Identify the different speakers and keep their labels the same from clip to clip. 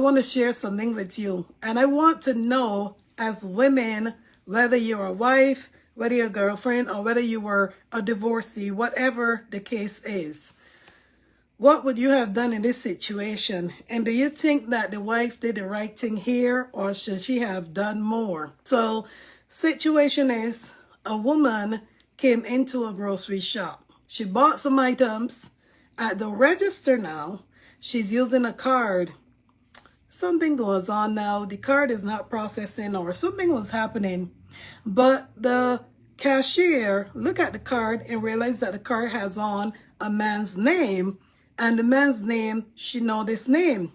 Speaker 1: I want to share something with you, and I want to know, as women, whether you're a wife, whether you're a girlfriend, or whether you were a divorcee, whatever the case is, what would you have done in this situation? And do you think that the wife did the right thing here, or should she have done more? So, situation is, a woman came into a grocery shop. She bought some items. At the register now, she's using a card. Something goes on now. The card is not processing, or something was happening. But the cashier looked at the card and realized that the card has on a man's name. And the man's name, she know this name.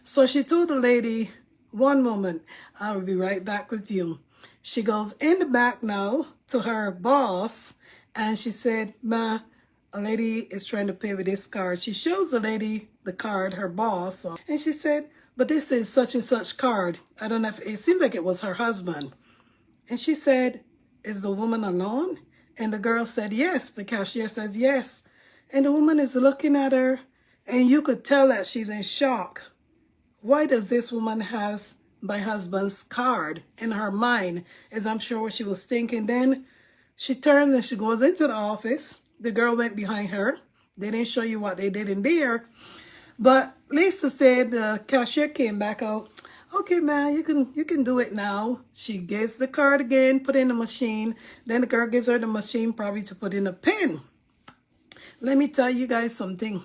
Speaker 1: So she told the lady, one moment, I will be right back with you. She goes in the back now to her boss, and she said, Ma, a lady is trying to pay with this card. She shows the lady the card, her boss, and she said, but this is such and such card. I don't know if it seemed like it was her husband. And she said, is the woman alone? And the girl said, yes. The cashier says, yes. And the woman is looking at her, and you could tell that she's in shock. Why does this woman has my husband's card in her mind? As I'm sure what she was thinking. Then she turns and she goes into the office. The girl went behind her. They didn't show you what they did in there. But Lisa said the cashier came back out. Okay, man, you can do it now. She gives the card again, put in the machine. Then the girl gives her the machine probably to put in a pin. Let me tell you guys something.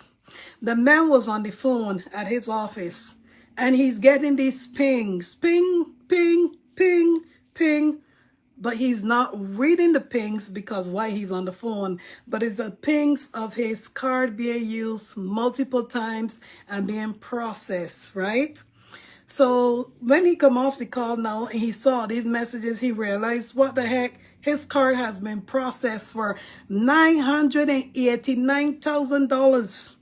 Speaker 1: The man was on the phone at his office, and he's getting these pings. Ping, ping, ping, ping. But he's not reading the pings because why he's on the phone. But it's the pings of his card being used multiple times and being processed, right? So when he come off the call now and he saw these messages, he realized, what the heck? His card has been processed for $989,000.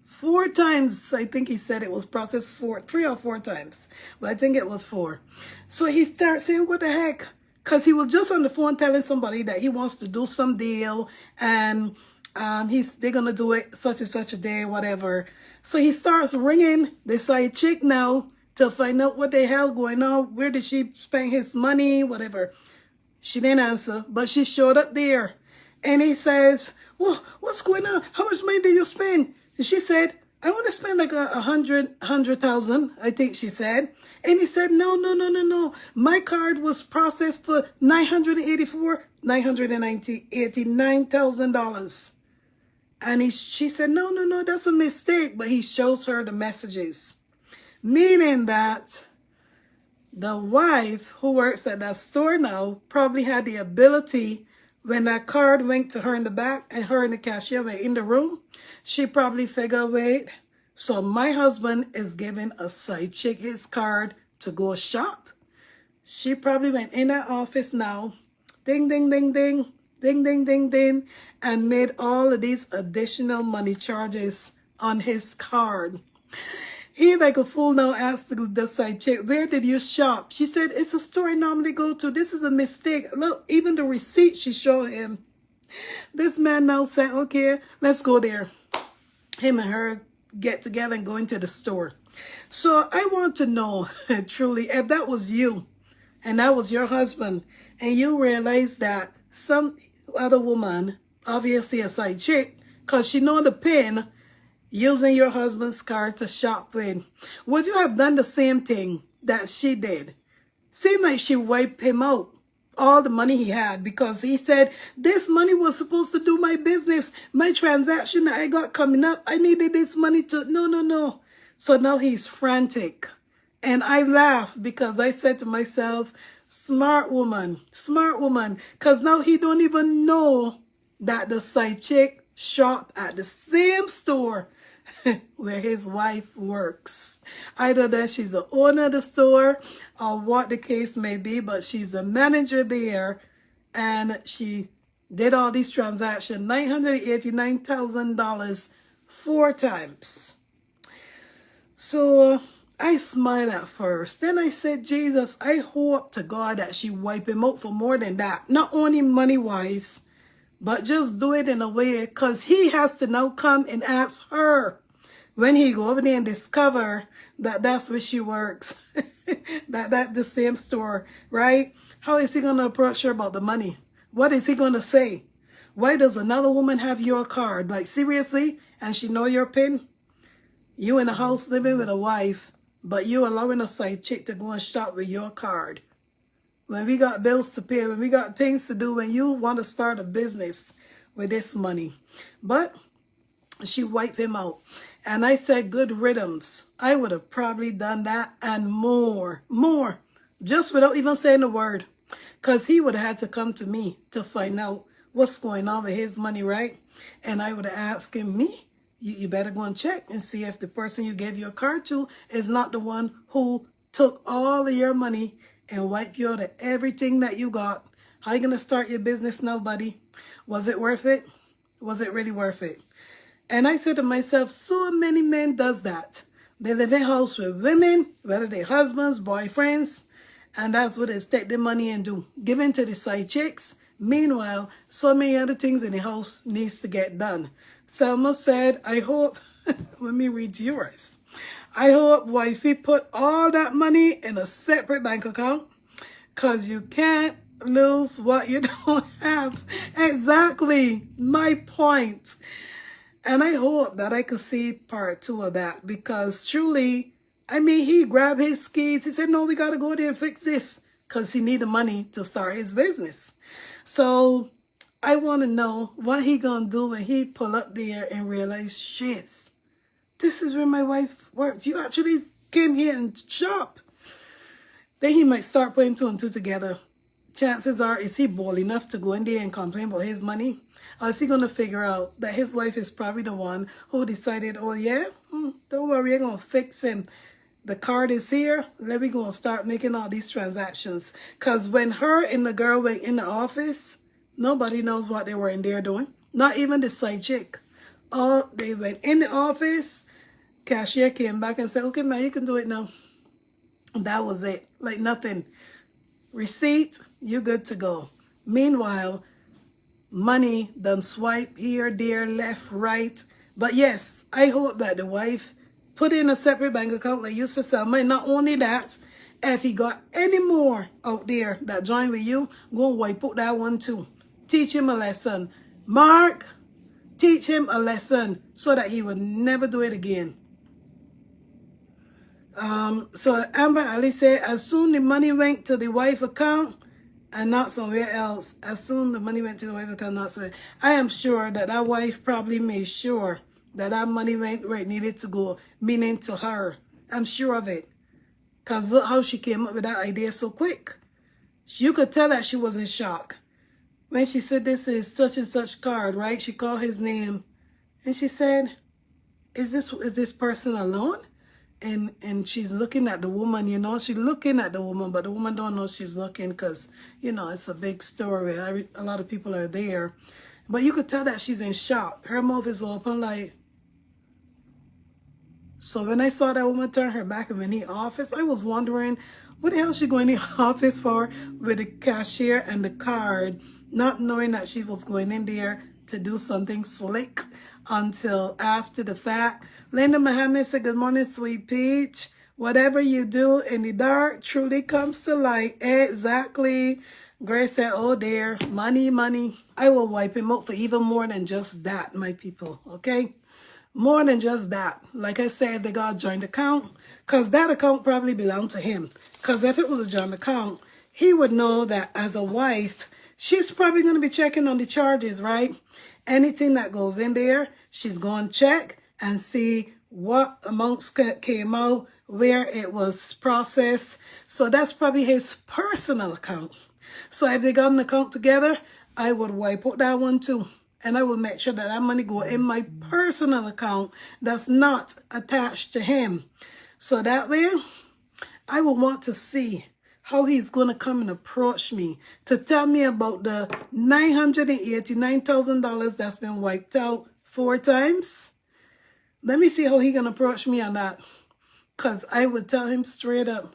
Speaker 1: 4 times, I think he said it was processed 3 or 4 times. But I think it was 4. So he starts saying, what the heck? Because he was just on the phone telling somebody that he wants to do some deal, and they're going to do it such and such a day, whatever. So he starts ringing the side chick now to find out what the hell going on. Where did she spend his money, whatever. She didn't answer, but she showed up there. And he says, well, what's going on? How much money did you spend? And she said, I want to spend like 100,000, I think she said. And he said, no. My card was processed for $989,000. And she said, no, that's a mistake. But he shows her the messages. Meaning that the wife who works at that store now probably had the ability, when that card went to her in the back and her and the cashier were in the room, she probably figured, wait, so my husband is giving a side chick his card to go shop. She probably went in that office now, ding, ding, ding, ding, ding, ding, ding, ding, and made all of these additional money charges on his card. He, like a fool now, asked the side chick, where did you shop? She said, it's a store I normally go to. This is a mistake. Look, even the receipt she showed him. This man now said, okay, let's go there. Him and her get together and go into the store. So I want to know, truly, if that was you and that was your husband, and you realize that some other woman, obviously a side chick, because she know the pin, using your husband's card to shop with, would you have done the same thing that she did? Seemed like she wiped him out, all the money he had, because he said, this money was supposed to do my business, my transaction that I got coming up. I needed this money to, no. So now he's frantic. And I laughed because I said to myself, smart woman, because now he don't even know that the side chick shop at the same store where his wife works. Either that she's the owner of the store or what the case may be, but she's a manager there, and she did all these transactions, $989,000 4 times. So I smiled at first. Then I said, Jesus, I hope to God that she wipe him out for more than that. Not only money-wise, but just do it in a way, because he has to now come and ask her, When he go over there and discover that that's where she works, that the same store, right? How is he going to approach her about the money? What is he going to say? Why does another woman have your card? Like, seriously? And she know your PIN? You in a house living with a wife, but you allowing a side chick to go and shop with your card. When we got bills to pay, when we got things to do, when you want to start a business with this money. But she wiped him out. And I said, good riddance. I would have probably done that and more, just without even saying a word. Because he would have had to come to me to find out what's going on with his money, right? And I would have asked him, me, you better go and check and see if the person you gave your card to is not the one who took all of your money and wiped you out of everything that you got. How you going to start your business now, buddy? Was it worth it? Was it really worth it? And I said to myself, so many men does that. They live in house with women, whether they're husbands, boyfriends, and that's what they take their money and do. Give in to the side chicks. Meanwhile, so many other things in the house needs to get done. Selma said, I hope, let me read yours. I hope wifey put all that money in a separate bank account because you can't lose what you don't have. Exactly my point. And I hope that I could see part 2 of that because truly, I mean, he grabbed his skis. He said, no, we got to go there and fix this because he needed money to start his business. So I want to know what he going to do when he pull up there and realize, shit, this is where my wife works. You actually came here and shop. Then he might start putting 2 and 2 together. Chances are, is he bold enough to go in there and complain about his money? Or is he going to figure out that his wife is probably the one who decided, oh yeah, don't worry, I'm going to fix him. The card is here. Let me go and start making all these transactions. Because when her and the girl went in the office, nobody knows what they were in there doing. Not even the side chick. They went in the office. Cashier came back and said, okay, man, you can do it now. That was it. Like nothing. Receipt, you good to go. Meanwhile, money done swipe here, there, left, right. But yes, I hope that the wife put in a separate bank account like you said, Selma. Not only that, if he got any more out there that join with you, go and wipe out that one too. Teach him a lesson. Mark, teach him a lesson so that he would never do it again. So Amber Ali said, as soon the money went to the wife account and not somewhere else. As soon the money went to the wife account, not somewhere. I am sure that that wife probably made sure that that money went where it needed to go, meaning to her. I'm sure of it. Because look how she came up with that idea so quick. You could tell that she was in shock. When she said, this is such and such card, right? She called his name. And she said, is this person alone? And she's looking at the woman, you know. She's looking at the woman, but the woman don't know she's looking because, you know, it's a big story. A lot of people are there. But you could tell that she's in shock. Her mouth is open like... So when I saw that woman turn her back in the office, I was wondering, what the hell is she going in the office for with the cashier and the card, not knowing that she was going in there to do something slick until after the fact. Linda Muhammad said, good morning, sweet peach. Whatever you do in the dark truly comes to light. Exactly. Grace said, oh dear, money, money. I will wipe him out for even more than just that, my people, okay? More than just that. Like I said, they got a joint account, because that account probably belonged to him. Because if it was a joint account, he would know that as a wife, she's probably going to be checking on the charges, right? Anything that goes in there, she's going to check and see what amounts came out, where it was processed. So that's probably his personal account. So if they got an account together, I would wipe out that one too. And I will make sure that that money go in my personal account that's not attached to him. So that way, I will want to see how he's going to come and approach me to tell me about the $989,000 that's been wiped out 4 times. Let me see how he going to approach me on that. Because I would tell him straight up,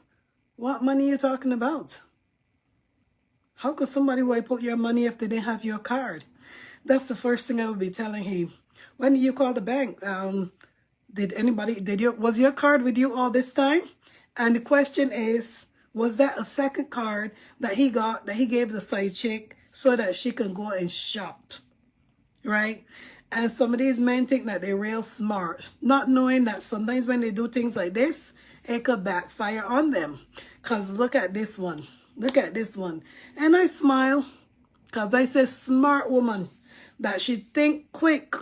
Speaker 1: what money are you talking about? How could somebody wipe out your money if they didn't have your card? That's the first thing I would be telling him. When do you call the bank? Was your card with you all this time? And the question is, was that a second card that he gave the side chick so that she can go and shop? Right? And some of these men think that they're real smart, not knowing that sometimes when they do things like this, it could backfire on them. Because look at this one. Look at this one. And I smile because I say smart woman, that she think quick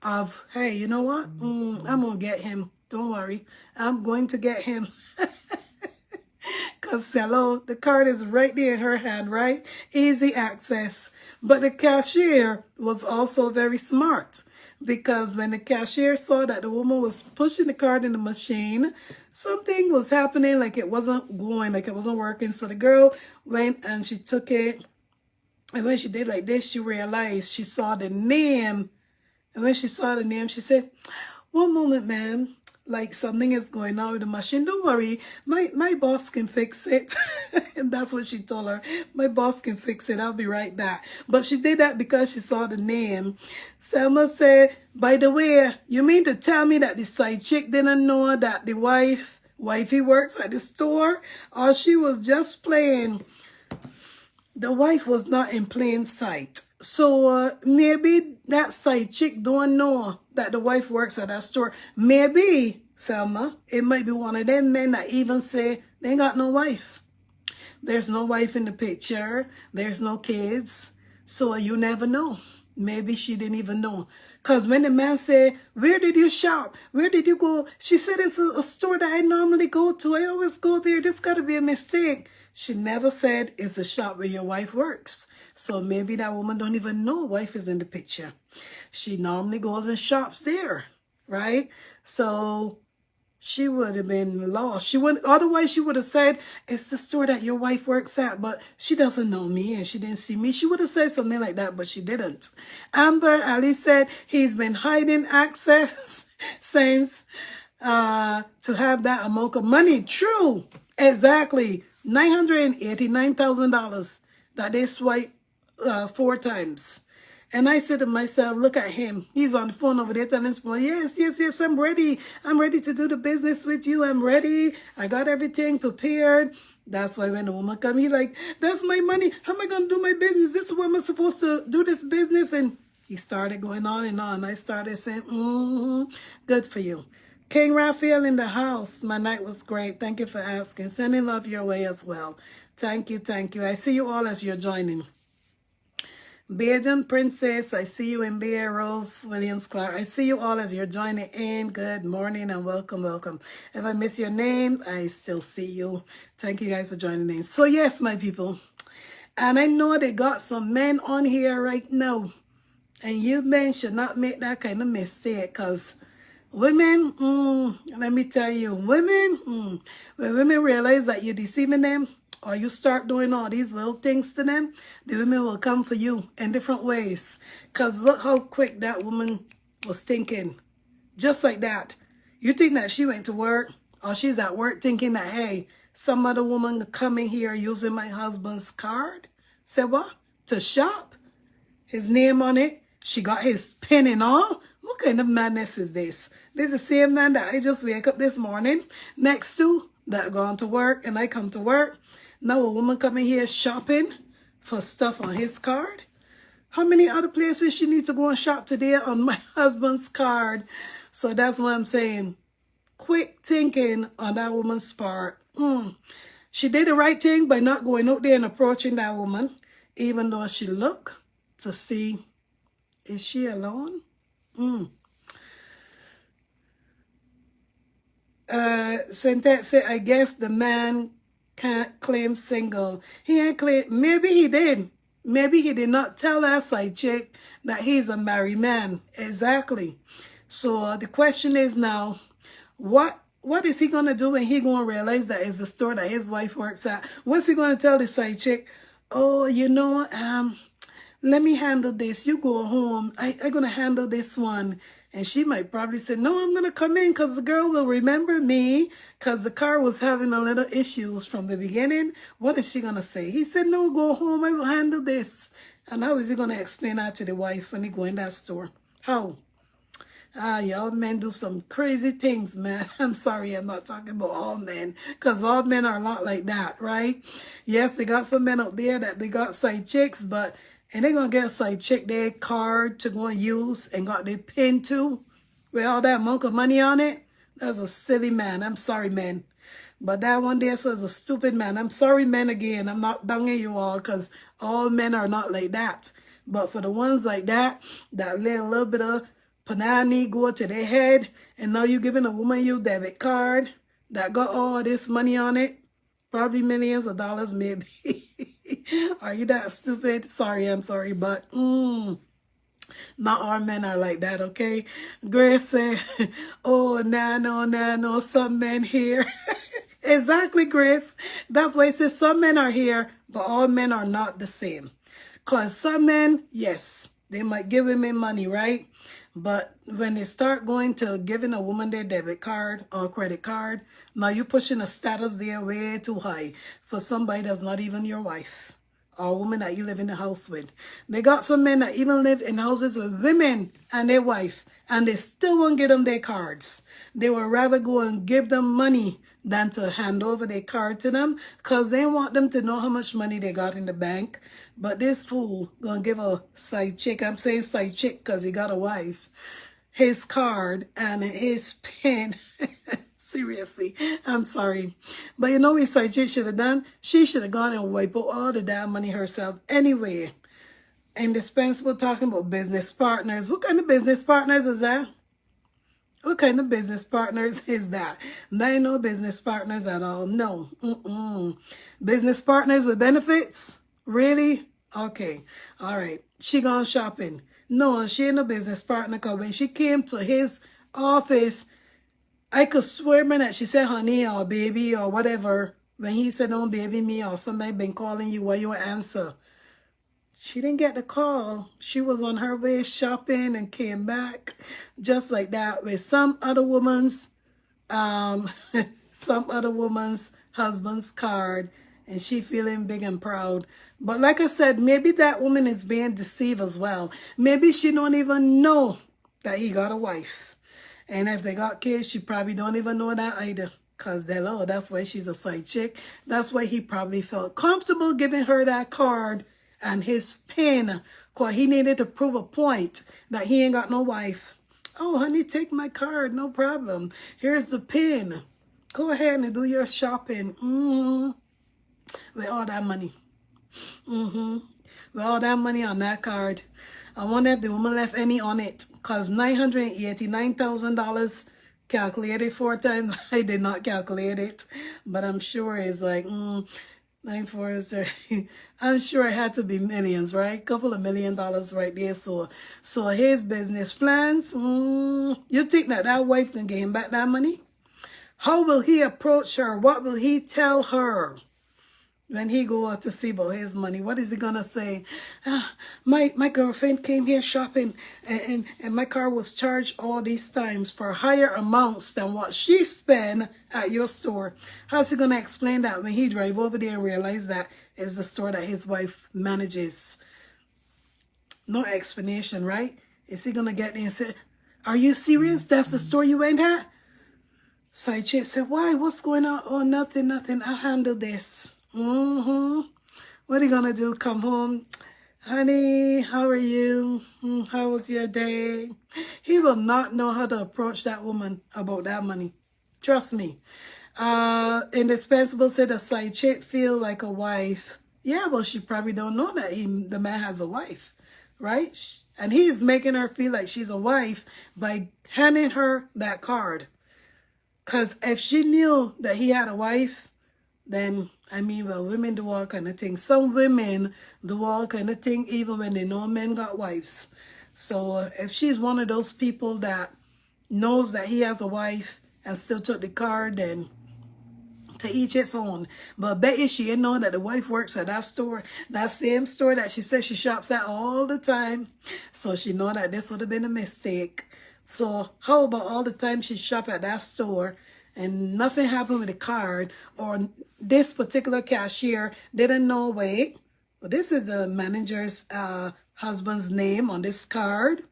Speaker 1: of, hey, you know what? I'm going to get him. Don't worry. I'm going to get him. Because, hello, the card is right there in her hand, right? Easy access. But the cashier was also very smart, because when the cashier saw that the woman was pushing the card in the machine, something was happening, like it wasn't going, like it wasn't working. So the girl went and she took it. And when she did like this, she realized she saw the name. And when she saw the name, she said, "One moment, ma'am. Like something is going on with the machine. Don't worry, my boss can fix it." And that's what she told her. "My boss can fix it. I'll be right back." But she did that because she saw the name. Selma said, "By the way, you mean to tell me that the side chick didn't know that the wifey works at the store? Or she was just playing?" The wife was not in plain sight. So maybe that side chick don't know that the wife works at that store. Maybe, Selma, it might be one of them men that even say they ain't got no wife. There's no wife in the picture. There's no kids. So you never know. Maybe she didn't even know. Because when the man said, "Where did you shop? Where did you go?" She said, "It's a store that I normally go to. I always go there. This got to be a mistake." She never said it's a shop where your wife works. So maybe that woman don't even know wife is in the picture. She normally goes and shops there, right? So she would have been lost. Otherwise she would have said, "It's the store that your wife works at, but she doesn't know me and she didn't see me." She would have said something like that, but she didn't. Amber Ali said he's been hiding access since to have that amount of money. True. Exactly. $989,000 that they swiped 4 times. And I said to myself, look at him. He's on the phone over there telling us, yes, I'm ready. I'm ready to do the business with you. I'm ready. I got everything prepared. That's why when the woman come, he like, "That's my money. How am I going to do my business? This is where I'm supposed to do this business." And he started going on and on. I started saying, good for you. King Raphael in the house. My night was great. Thank you for asking. Sending love your way as well. Thank you. I see you all as you're joining. Bajan Princess, I see you in there. Rose Williams Clark, I see you all as you're joining in. Good morning and welcome. If I miss your name, I still see you. Thank you guys for joining in. So yes, my people, and I know they got some men on here right now, and you men should not make that kind of mistake, because women, let me tell you, when women realize that you're deceiving them, or you start doing all these little things to them, the women will come for you in different ways. Because look how quick that woman was thinking. Just like that. You think that she went to work, or she's at work thinking that, hey, some other woman coming here using my husband's card? Say what? To shop? His name on it? She got his pin and all? What kind of madness is this? This is the same man that I just wake up this morning next to, that gone to work, and I come to work. Now a woman coming here shopping for stuff on his card? How many other places she needs to go and shop today on my husband's card? So that's what I'm saying. Quick thinking on that woman's part. She did the right thing by not going out there and approaching that woman, even though she looked to see, is she alone? Syntax said, I guess the man can't claim single. He ain't claim. Maybe he did. Maybe he did not tell that side chick that he's a married man. Exactly. So the question is now, what is he going to do when he going to realize that it's the store that his wife works at? What's he going to tell the side chick? "Oh, you know, let me handle this. You go home. I'm going to handle this one." And she might probably say, "No, I'm going to come in because the girl will remember me because the car was having a little issues from the beginning." What is she going to say? He said, "No, go home. I will handle this." And how is he going to explain that to the wife when he go in that store? How? Y'all men do some crazy things, man. I'm sorry, I'm not talking about all men, because all men are not like that, right? Yes, they got some men out there that they got side chicks, but and they gonna get a side chick their card to go and use and got their pin too, with all that monk of money on it. That's a silly man. I'm sorry, man. But that one there says a stupid man. I'm sorry, men, again. I'm not donging you all, because all men are not like that. But for the ones like that let a little bit of panani go to their head, and now you giving a woman your debit card that got all this money on it, probably millions of dollars maybe. Are you that stupid? Sorry, I'm sorry, but not all men are like that, okay? Grace said, oh, no, some men here. Exactly, Grace. That's why it says some men are here, but all men are not the same. Because some men, yes, they might give women money, right? But when they start going to giving a woman their debit card or credit card, now you're pushing a status there way too high for somebody that's not even your wife or a woman that you live in the house with. They got some men that even live in houses with women and their wife, and they still won't get them their cards. They would rather go and give them money than to hand over their card to them, because they want them to know how much money they got in the bank. But this fool gonna give a side chick, I'm saying side chick because he got a wife, his card and his pin. Seriously, I'm sorry. But you know what side chick should have done? She should have gone and wiped out all the damn money herself anyway. Indispensable, talking about business partners. What kind of business partners is that? What kind of business partners is that? There ain't no business partners at all. No. Business partners with benefits? Really? Okay. All right. She gone shopping. No, she ain't no business partner, because when she came to his office, I could swear, man, that she said honey or baby or whatever. When he said don't baby me or somebody been calling you, why you answer? She didn't get the call. She was on her way shopping and came back just like that with some other woman's husband's card, and she feeling big and proud. But like I said, maybe that woman is being deceived as well. Maybe she don't even know that he got a wife. And if they got kids, she probably don't even know that either. Because that's why she's a side chick. That's why he probably felt comfortable giving her that card and his pin, because he needed to prove a point that he ain't got no wife. Oh, honey, take my card, no problem. Here's the pin. Go ahead and do your shopping. With all that money. With all that money on that card. I wonder if the woman left any on it, because $989,000 calculated 4 times. I did not calculate it, but I'm sure it's like 9 4 is 30. I'm sure it had to be millions, right? Couple of $1 million right there. So his business plans. You think that wife can get him back that money? How will he approach her? What will he tell her when he go out to see about his money? What is he gonna say? My girlfriend came here shopping, and my car was charged all these times for higher amounts than what she spent at your store. How's he gonna explain that when he drive over there and realize that is the store that his wife manages? No explanation, right? Is he gonna get there and say, are you serious? That's the store you went at? Side chick said, why? What's going on? Oh, nothing. I'll handle this. What are you gonna do? Come home? Honey, how are you? How was your day? He will not know how to approach that woman about that money. Trust me. Indispensable said a side chick feel like a wife. Yeah, well, she probably don't know that the man has a wife, right? And he's making her feel like she's a wife by handing her that card. Because if she knew that he had a wife, then, women do all kind of things. Some women do all kind of things even when they know men got wives. So if she's one of those people that knows that he has a wife and still took the card, then to each its own. But bet you she didn't know that the wife works at that store, that same store that she says she shops at all the time. So she know that this would have been a mistake. So how about all the time she shop at that store and nothing happened with the card, or this particular cashier didn't know, wait, well, this is the manager's husband's name on this card.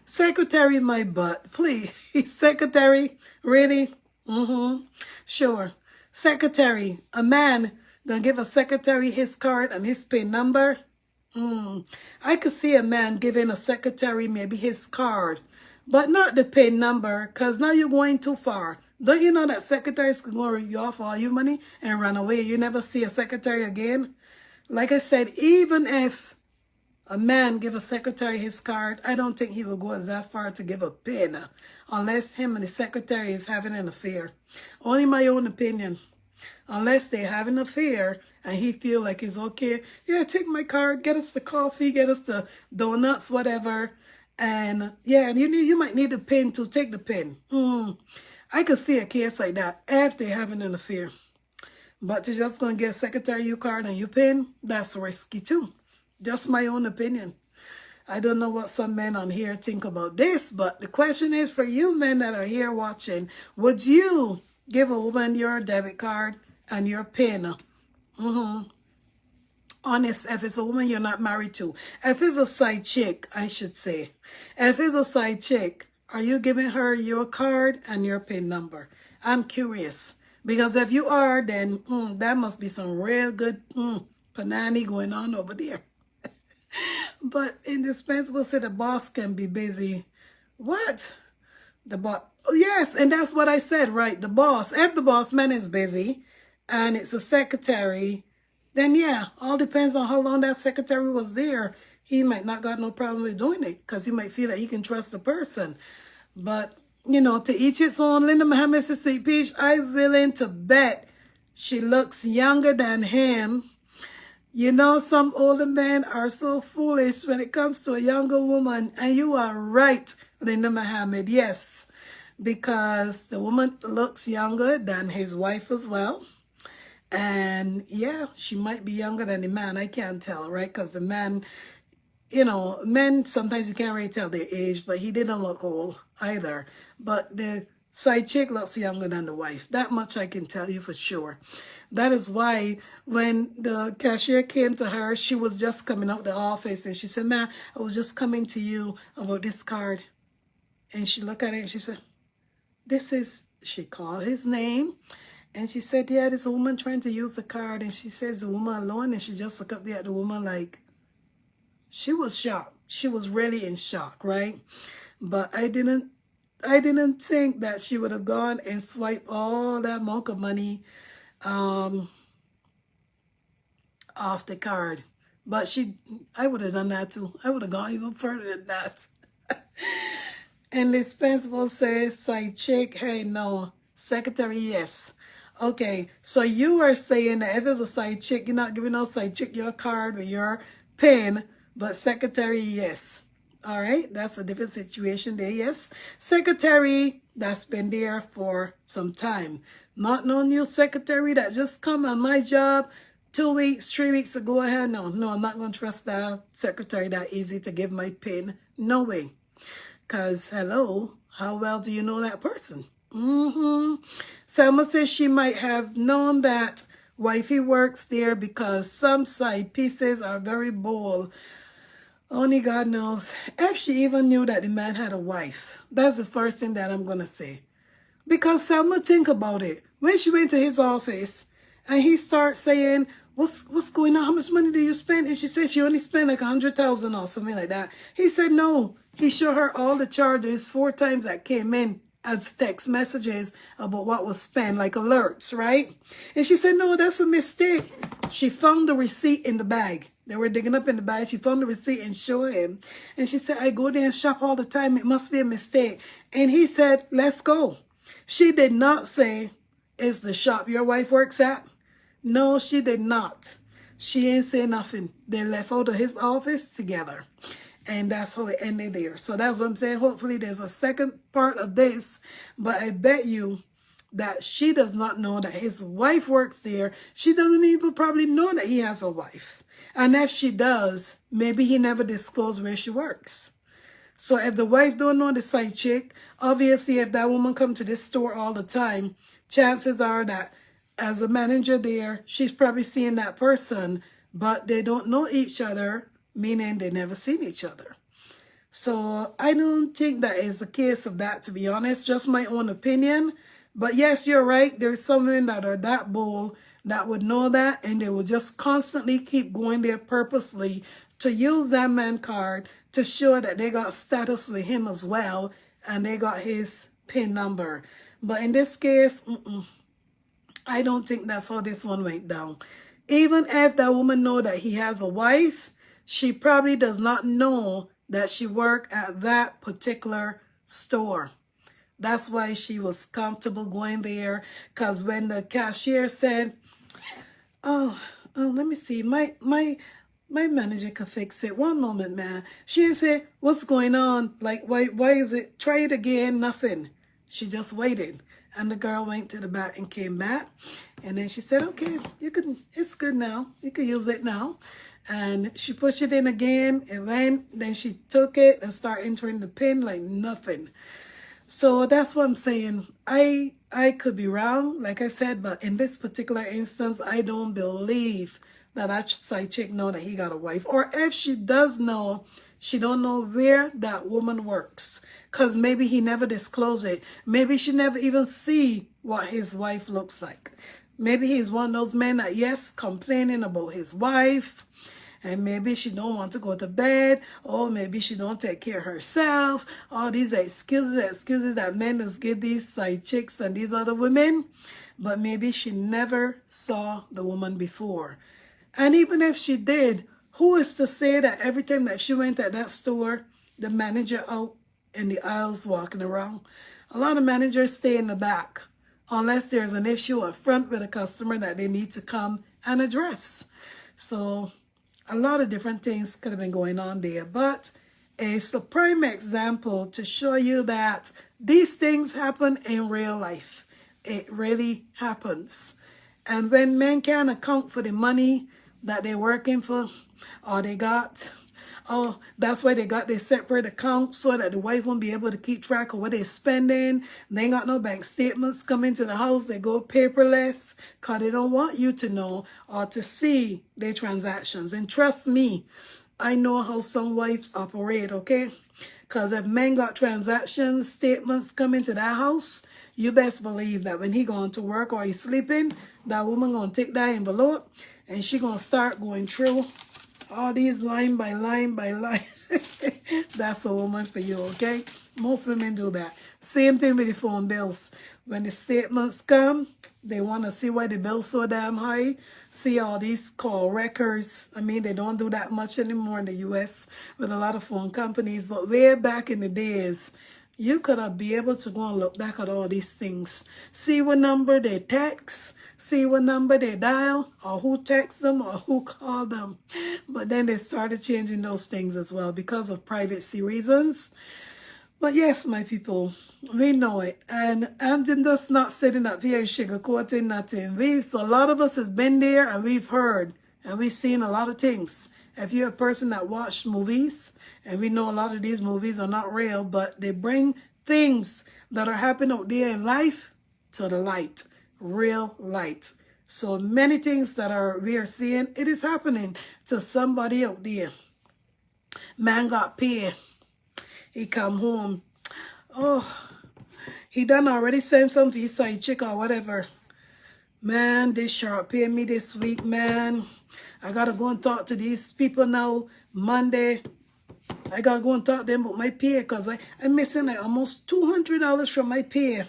Speaker 1: Secretary my butt, please. Secretary, really? Mm-hmm. Sure. Secretary, a man gonna give a secretary his card and his PIN number? I could see a man giving a secretary maybe his card, but not the PIN number, because now you're going too far. Don't you know that secretaries can go rip you off all your money and run away? You never see a secretary again? Like I said, even if a man give a secretary his card, I don't think he will go as that far to give a PIN, unless him and the secretary is having an affair. Only my own opinion. Unless they have an affair and he feel like it's okay. Yeah, take my card, get us the coffee, get us the donuts, whatever. And yeah, and you might need a PIN to take the PIN. I could see a case like that if they're having an affair. But to just going to get a secretary your card and your PIN, that's risky too. Just my own opinion. I don't know what some men on here think about this, but the question is for you men that are here watching, would you give a woman your debit card and your PIN? Honest, if it's a woman you're not married to. If it's a side chick, I should say. If it's a side chick, are you giving her your card and your PIN number? I'm curious. Because if you are, then that must be some real good panani going on over there. But indispensable say the boss can be busy. What? The boss? Oh, yes, and that's what I said, right? The boss. If the boss man is busy and it's a secretary, then yeah, all depends on how long that secretary was there. He might not got no problem with doing it because he might feel that he can trust the person. But, you know, to each its own. Linda Muhammad says, Sweet Peach, I'm willing to bet she looks younger than him. You know, some older men are so foolish when it comes to a younger woman. And you are right, Linda Muhammad. Yes, because the woman looks younger than his wife as well. And yeah, she might be younger than the man. I can't tell, right? Because the man, you know, men, sometimes you can't really tell their age, but he didn't look old either. But the side chick looks younger than the wife. That much I can tell you for sure. That is why when the cashier came to her, she was just coming out the office and she said, "Man, I was just coming to you about this card." And she looked at it and she said, "This is," she called his name. And she said, "Yeah, there's a woman trying to use the card." And she says the woman alone, and she just looked up there at the woman like, she was shocked. She was really in shock, right? But I didn't think that she would have gone and swiped all that amount of money off the card. But I would have done that too. I would have gone even further than that. And this principal says, side chick, hey, no. Secretary, yes. Okay, so you are saying that if it's a side chick, you're not giving no side chick your card with your PIN, but secretary, yes. All right, that's a different situation there, yes. Secretary, that's been there for some time. Not no new secretary that just come on my job 2 weeks, 3 weeks ago ahead. No, I'm not going to trust that secretary that easy to give my PIN. No way. Because, hello, how well do you know that person? Selma says she might have known that wifey works there because some side pieces are very bold. Only God knows if she even knew that the man had a wife. That's the first thing that I'm going to say. Because Selma, think about it. When she went to his office and he starts saying, what's going on? How much money do you spend? And she said she only spent like 100,000 or something like that. He said no. He showed her all the charges 4 times that came in as text messages about what was spent, like alerts, right? And she said, no, that's a mistake. She found the receipt in the bag. They were digging up in the bag. She found the receipt and showed him. And she said, I go there and shop all the time. It must be a mistake. And he said, let's go. She did not say, is the shop your wife works at? No, she did not. She ain't say nothing. They left out of his office together. And that's how it ended there. So that's what I'm saying. Hopefully there's a second part of this. But I bet you that she does not know that his wife works there. She doesn't even probably know that he has a wife. And if she does, maybe he never disclosed where she works. So if the wife don't know the side chick, obviously if that woman come to this store all the time, chances are that as a manager there, she's probably seeing that person, but they don't know each other, meaning they never seen each other. So I don't think that is the case of that, to be honest. Just my own opinion. But yes, you're right. There's some women that are that bold that would know that, and they will just constantly keep going there purposely to use that man card to show that they got status with him as well, and they got his PIN number. But in this case, I don't think that's how this one went down. Even if that woman know that he has a wife, she probably does not know that she worked at that particular store. That's why she was comfortable going there. Because when the cashier said, oh, let me see, my manager could fix it. One moment, man. She said, what's going on? Like, why is it? Try it again. Nothing. She just waited. And the girl went to the back and came back. And then she said, okay, it's good now. You can use it now. And she pushed it in again. It went. Then she took it and started entering the PIN like nothing. So that's what I'm saying. I could be wrong, like I said, but in this particular instance, I don't believe that side chick know that he got a wife. Or if she does know, she don't know where that woman works. Because maybe he never disclosed it. Maybe she never even see what his wife looks like. Maybe he's one of those men that, yes, complaining about his wife. And maybe she don't want to go to bed. Or maybe she don't take care of herself. All these excuses that men just give these side chicks and these other women. But maybe she never saw the woman before. And even if she did, who is to say that every time that she went at that store, the manager out in the aisles walking around? A lot of managers stay in the back unless there's an issue up front with a customer that they need to come and address. So a lot of different things could have been going on there. But it's a prime example to show you that these things happen in real life. It really happens. And when men can't account for the money that they're working for, or they got, oh, that's why they got their separate account so that the wife won't be able to keep track of what they're spending. They ain't got no bank statements coming to the house. They go paperless because they don't want you to know or to see their transactions. And trust me, I know how some wives operate, okay? Because if men got transactions, statements coming to that house, you best believe that when he going to work or he's sleeping, that woman going to take that envelope and she going to start going through all these line by line by line. That's a woman for you, okay? Most women do that. Same thing with the phone bills. When the statements come, they want to see why the bill's so damn high. See all these call records. I mean, they don't do that much anymore in the U.S. with a lot of phone companies. But way back in the days, you could be able to go and look back at all these things. See what number they text. See what number they dial, or who texts them, or who called them. But then they started changing those things as well because of privacy reasons. But yes, my people, we know it. And I'm just not sitting up here and sugarcoating nothing. So a lot of us has been there and we've heard and we've seen a lot of things. If you're a person that watched movies, and we know a lot of these movies are not real, but they bring things that are happening out there in life to the light. Real light. So many things that we are seeing, it is happening to somebody out there. Man got paid. He come home. Oh, he done already sent some for his side chick or whatever. Man, they sure pay me this week, man. I gotta go and talk to these people now. Monday, I gotta go and talk to them about my pay because I'm missing like almost $200 from my pay.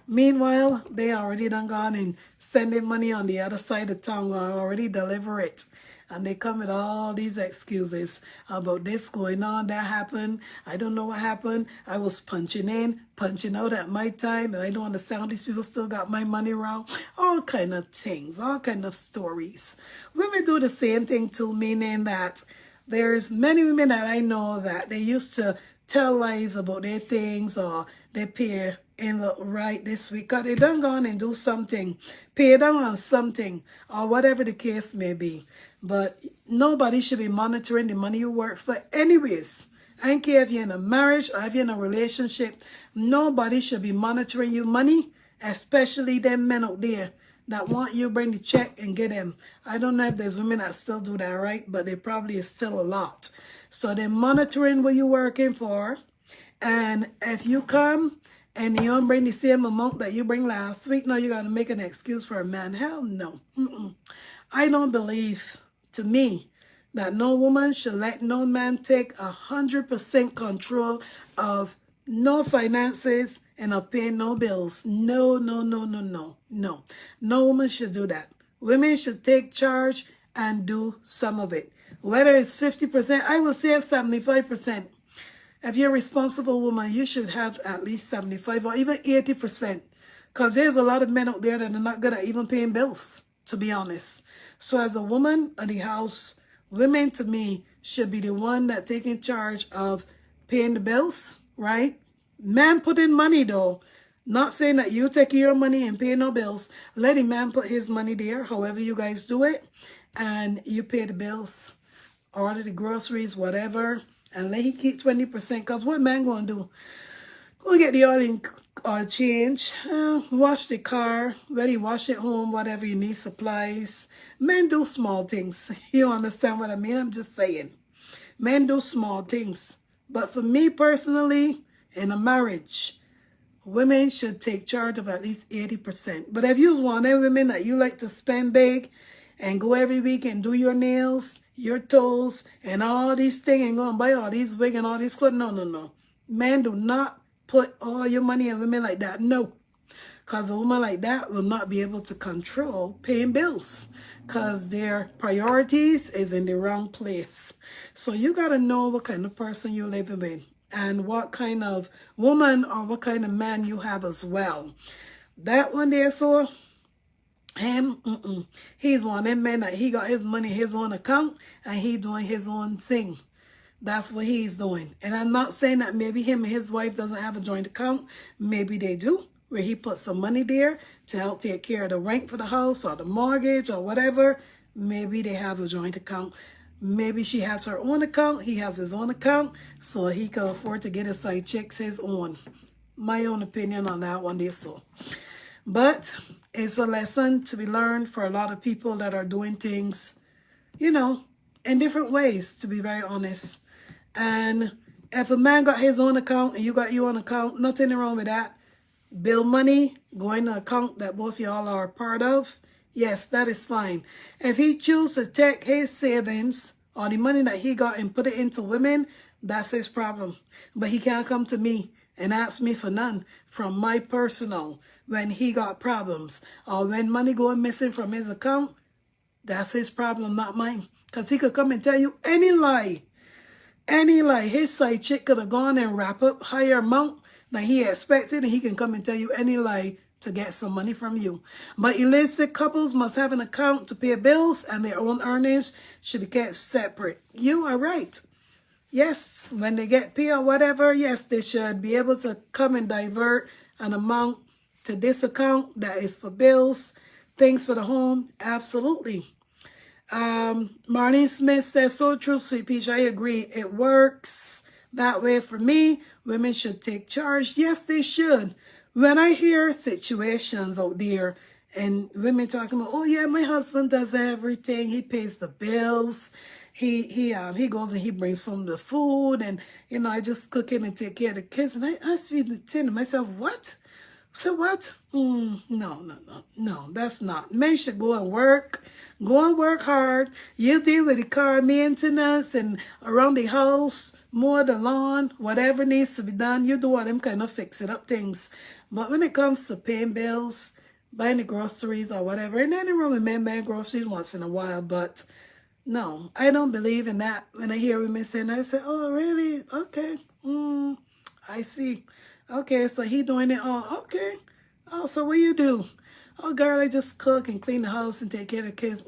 Speaker 1: Meanwhile, they already done gone and sending money on the other side of town or already deliver it. And they come with all these excuses about this going on, that happened. I don't know what happened. I was punching in, punching out at my time, and I don't understand these people still got my money wrong. All kind of things, all kind of stories. Women do the same thing too, meaning that there's many women that I know that they used to tell lies about their things or their pay in the right this week. Because they done gone and do something, pay down on something, or whatever the case may be. But nobody should be monitoring the money you work for anyways. I don't care if you're in a marriage or if you're in a relationship. Nobody should be monitoring your money, especially them men out there that want you to bring the check and get them. I don't know if there's women that still do that, right? But there probably is still a lot. So they're monitoring what you're working for. And if you come and you don't bring the same amount that you bring last week, now you're going to make an excuse for a man. Hell no. I don't believe, to me, that no woman should let no man take 100% control of no finances and of paying no bills. No, no, no, no, no, no. No woman should do that. Women should take charge and do some of it. Whether it's 50%, I will say 75%. If you're a responsible woman, you should have at least 75 or even 80%. Because there's a lot of men out there that are not good at even paying bills, to be honest. So as a woman of the house, women to me should be the one that taking charge of paying the bills, right? Man put in money though. Not saying that you take your money and pay no bills. Let a man put his money there, however you guys do it. And you pay the bills, order the groceries, whatever. And let he keep 20%. Because what man going to do? Go get the oil change, wash the car, ready, wash it home, whatever you need, supplies. Men do small things. You understand what I mean? I'm just saying. Men do small things. But for me personally, in a marriage, women should take charge of at least 80%. But if you want them women that you like to spend big and go every week and do your nails, your toes, and all these things and go and buy all these wigs and all these clothes, no, no, no. Men do not put all your money in women like that. No. Because a woman like that will not be able to control paying bills. Because their priorities is in the wrong place. So you got to know what kind of person you're living with. And what kind of woman or what kind of man you have as well. That one there, so him, he's one of them men that he got his money in his own account and he doing his own thing. That's what he's doing. And I'm not saying that maybe him and his wife doesn't have a joint account. Maybe they do, where he puts some money there to help take care of the rent for the house or the mortgage or whatever. Maybe they have a joint account. Maybe she has her own account. He has his own account. So he can afford to get his side chicks his own. My own opinion on that one there, so. But it's a lesson to be learned for a lot of people that are doing things, you know, in different ways, to be very honest. And if a man got his own account and you got your own account, nothing wrong with that. Bill money, go in an account that both y'all are part of. Yes, that is fine. If he chooses to take his savings or the money that he got and put it into women, that's his problem. But he can't come to me and ask me for none from my personal when he got problems. Or when money going missing from his account, that's his problem, not mine. Because he could come and tell you any lie. Any lie. His side chick could have gone and wrap up higher amount than he expected. And he can come and tell you any lie to get some money from you. But illicit couples must have an account to pay bills and their own earnings should be kept separate. You are right. Yes, when they get paid or whatever, yes, they should be able to come and divert an amount to this account that is for bills, things for the home. Absolutely. Marlene Smith says, so true, Sweet Peach. I agree. It works that way for me. Women should take charge. Yes, they should. When I hear situations out there and women talking about, oh yeah, my husband does everything. He pays the bills. He goes and he brings some of the food and, you know, I just cook it and take care of the kids. And I feel to myself, what? So what? No, that's not. Men should go and work. Go and work hard. You deal with the car maintenance and around the house, mow the lawn, whatever needs to be done. You do all them kind of fix it up things. But when it comes to paying bills, buying the groceries or whatever, and then room with men buy groceries once in a while, but no, I don't believe in that. When I hear women saying that, I say, oh, really? Okay. I see. Okay, so he doing it all. Okay. Oh, so what you do? Oh, girl, I just cook and clean the house and take care of the kids.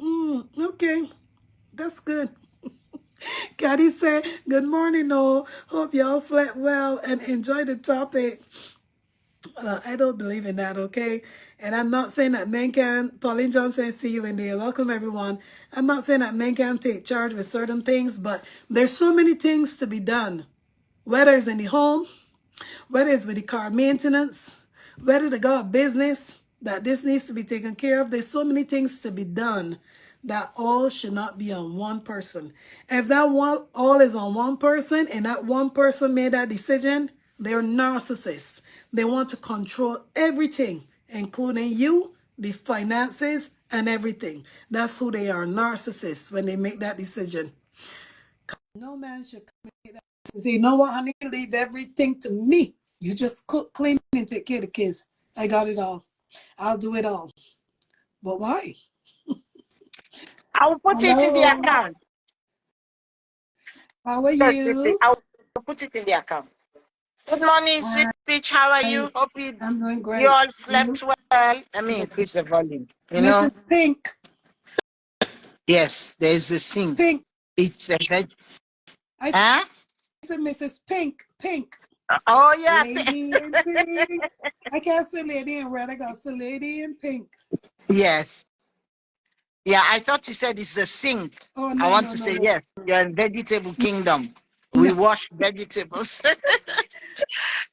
Speaker 1: Okay. That's good. Caddy said, good morning, Noel. Hope y'all slept well and enjoyed the topic. I don't believe in that, okay? And I'm not saying that men can. Pauline Johnson, see you in there. Welcome, everyone. I'm not saying that men can take charge with certain things, but there's so many things to be done. Whether it's in the home, whether it's with the car maintenance, whether they got a business that this needs to be taken care of. There's so many things to be done that all should not be on one person. If that one all is on one person and that one person made that decision, they're narcissists. They want to control everything, including you, the finances, and everything. That's who they are, narcissists, when they make that decision. No man should come and make that decision. Say, you know what, honey, leave everything to me. You just cook, clean, and take care of the kids. I got it all. I'll do it all. But why?
Speaker 2: I will put it in the
Speaker 1: Hello.
Speaker 2: account.
Speaker 1: How are
Speaker 2: Yes, Sissy,
Speaker 1: you?
Speaker 2: I will put it in the account. Good morning, sweet
Speaker 1: Hi.
Speaker 2: peach. How are you? Hope
Speaker 1: I'm doing
Speaker 2: you
Speaker 1: great.
Speaker 2: all
Speaker 1: You?
Speaker 2: slept well. Let me
Speaker 1: Yes.
Speaker 2: increase the volume.
Speaker 1: Mrs. Pink.
Speaker 2: Yes, there's a sink.
Speaker 1: Pink.
Speaker 2: It's a veg.
Speaker 1: I
Speaker 2: Huh?
Speaker 1: said Mrs. Pink. Pink.
Speaker 2: Oh, yeah.
Speaker 1: Lady in pink. I can't say lady in red. I got to say lady in pink.
Speaker 2: Yes. Yeah, I thought you said it's the sink.
Speaker 1: Oh,
Speaker 2: I
Speaker 1: no,
Speaker 2: want
Speaker 1: no,
Speaker 2: to
Speaker 1: no,
Speaker 2: say
Speaker 1: no.
Speaker 2: yes. You're in vegetable kingdom. We
Speaker 1: No.
Speaker 2: wash vegetables.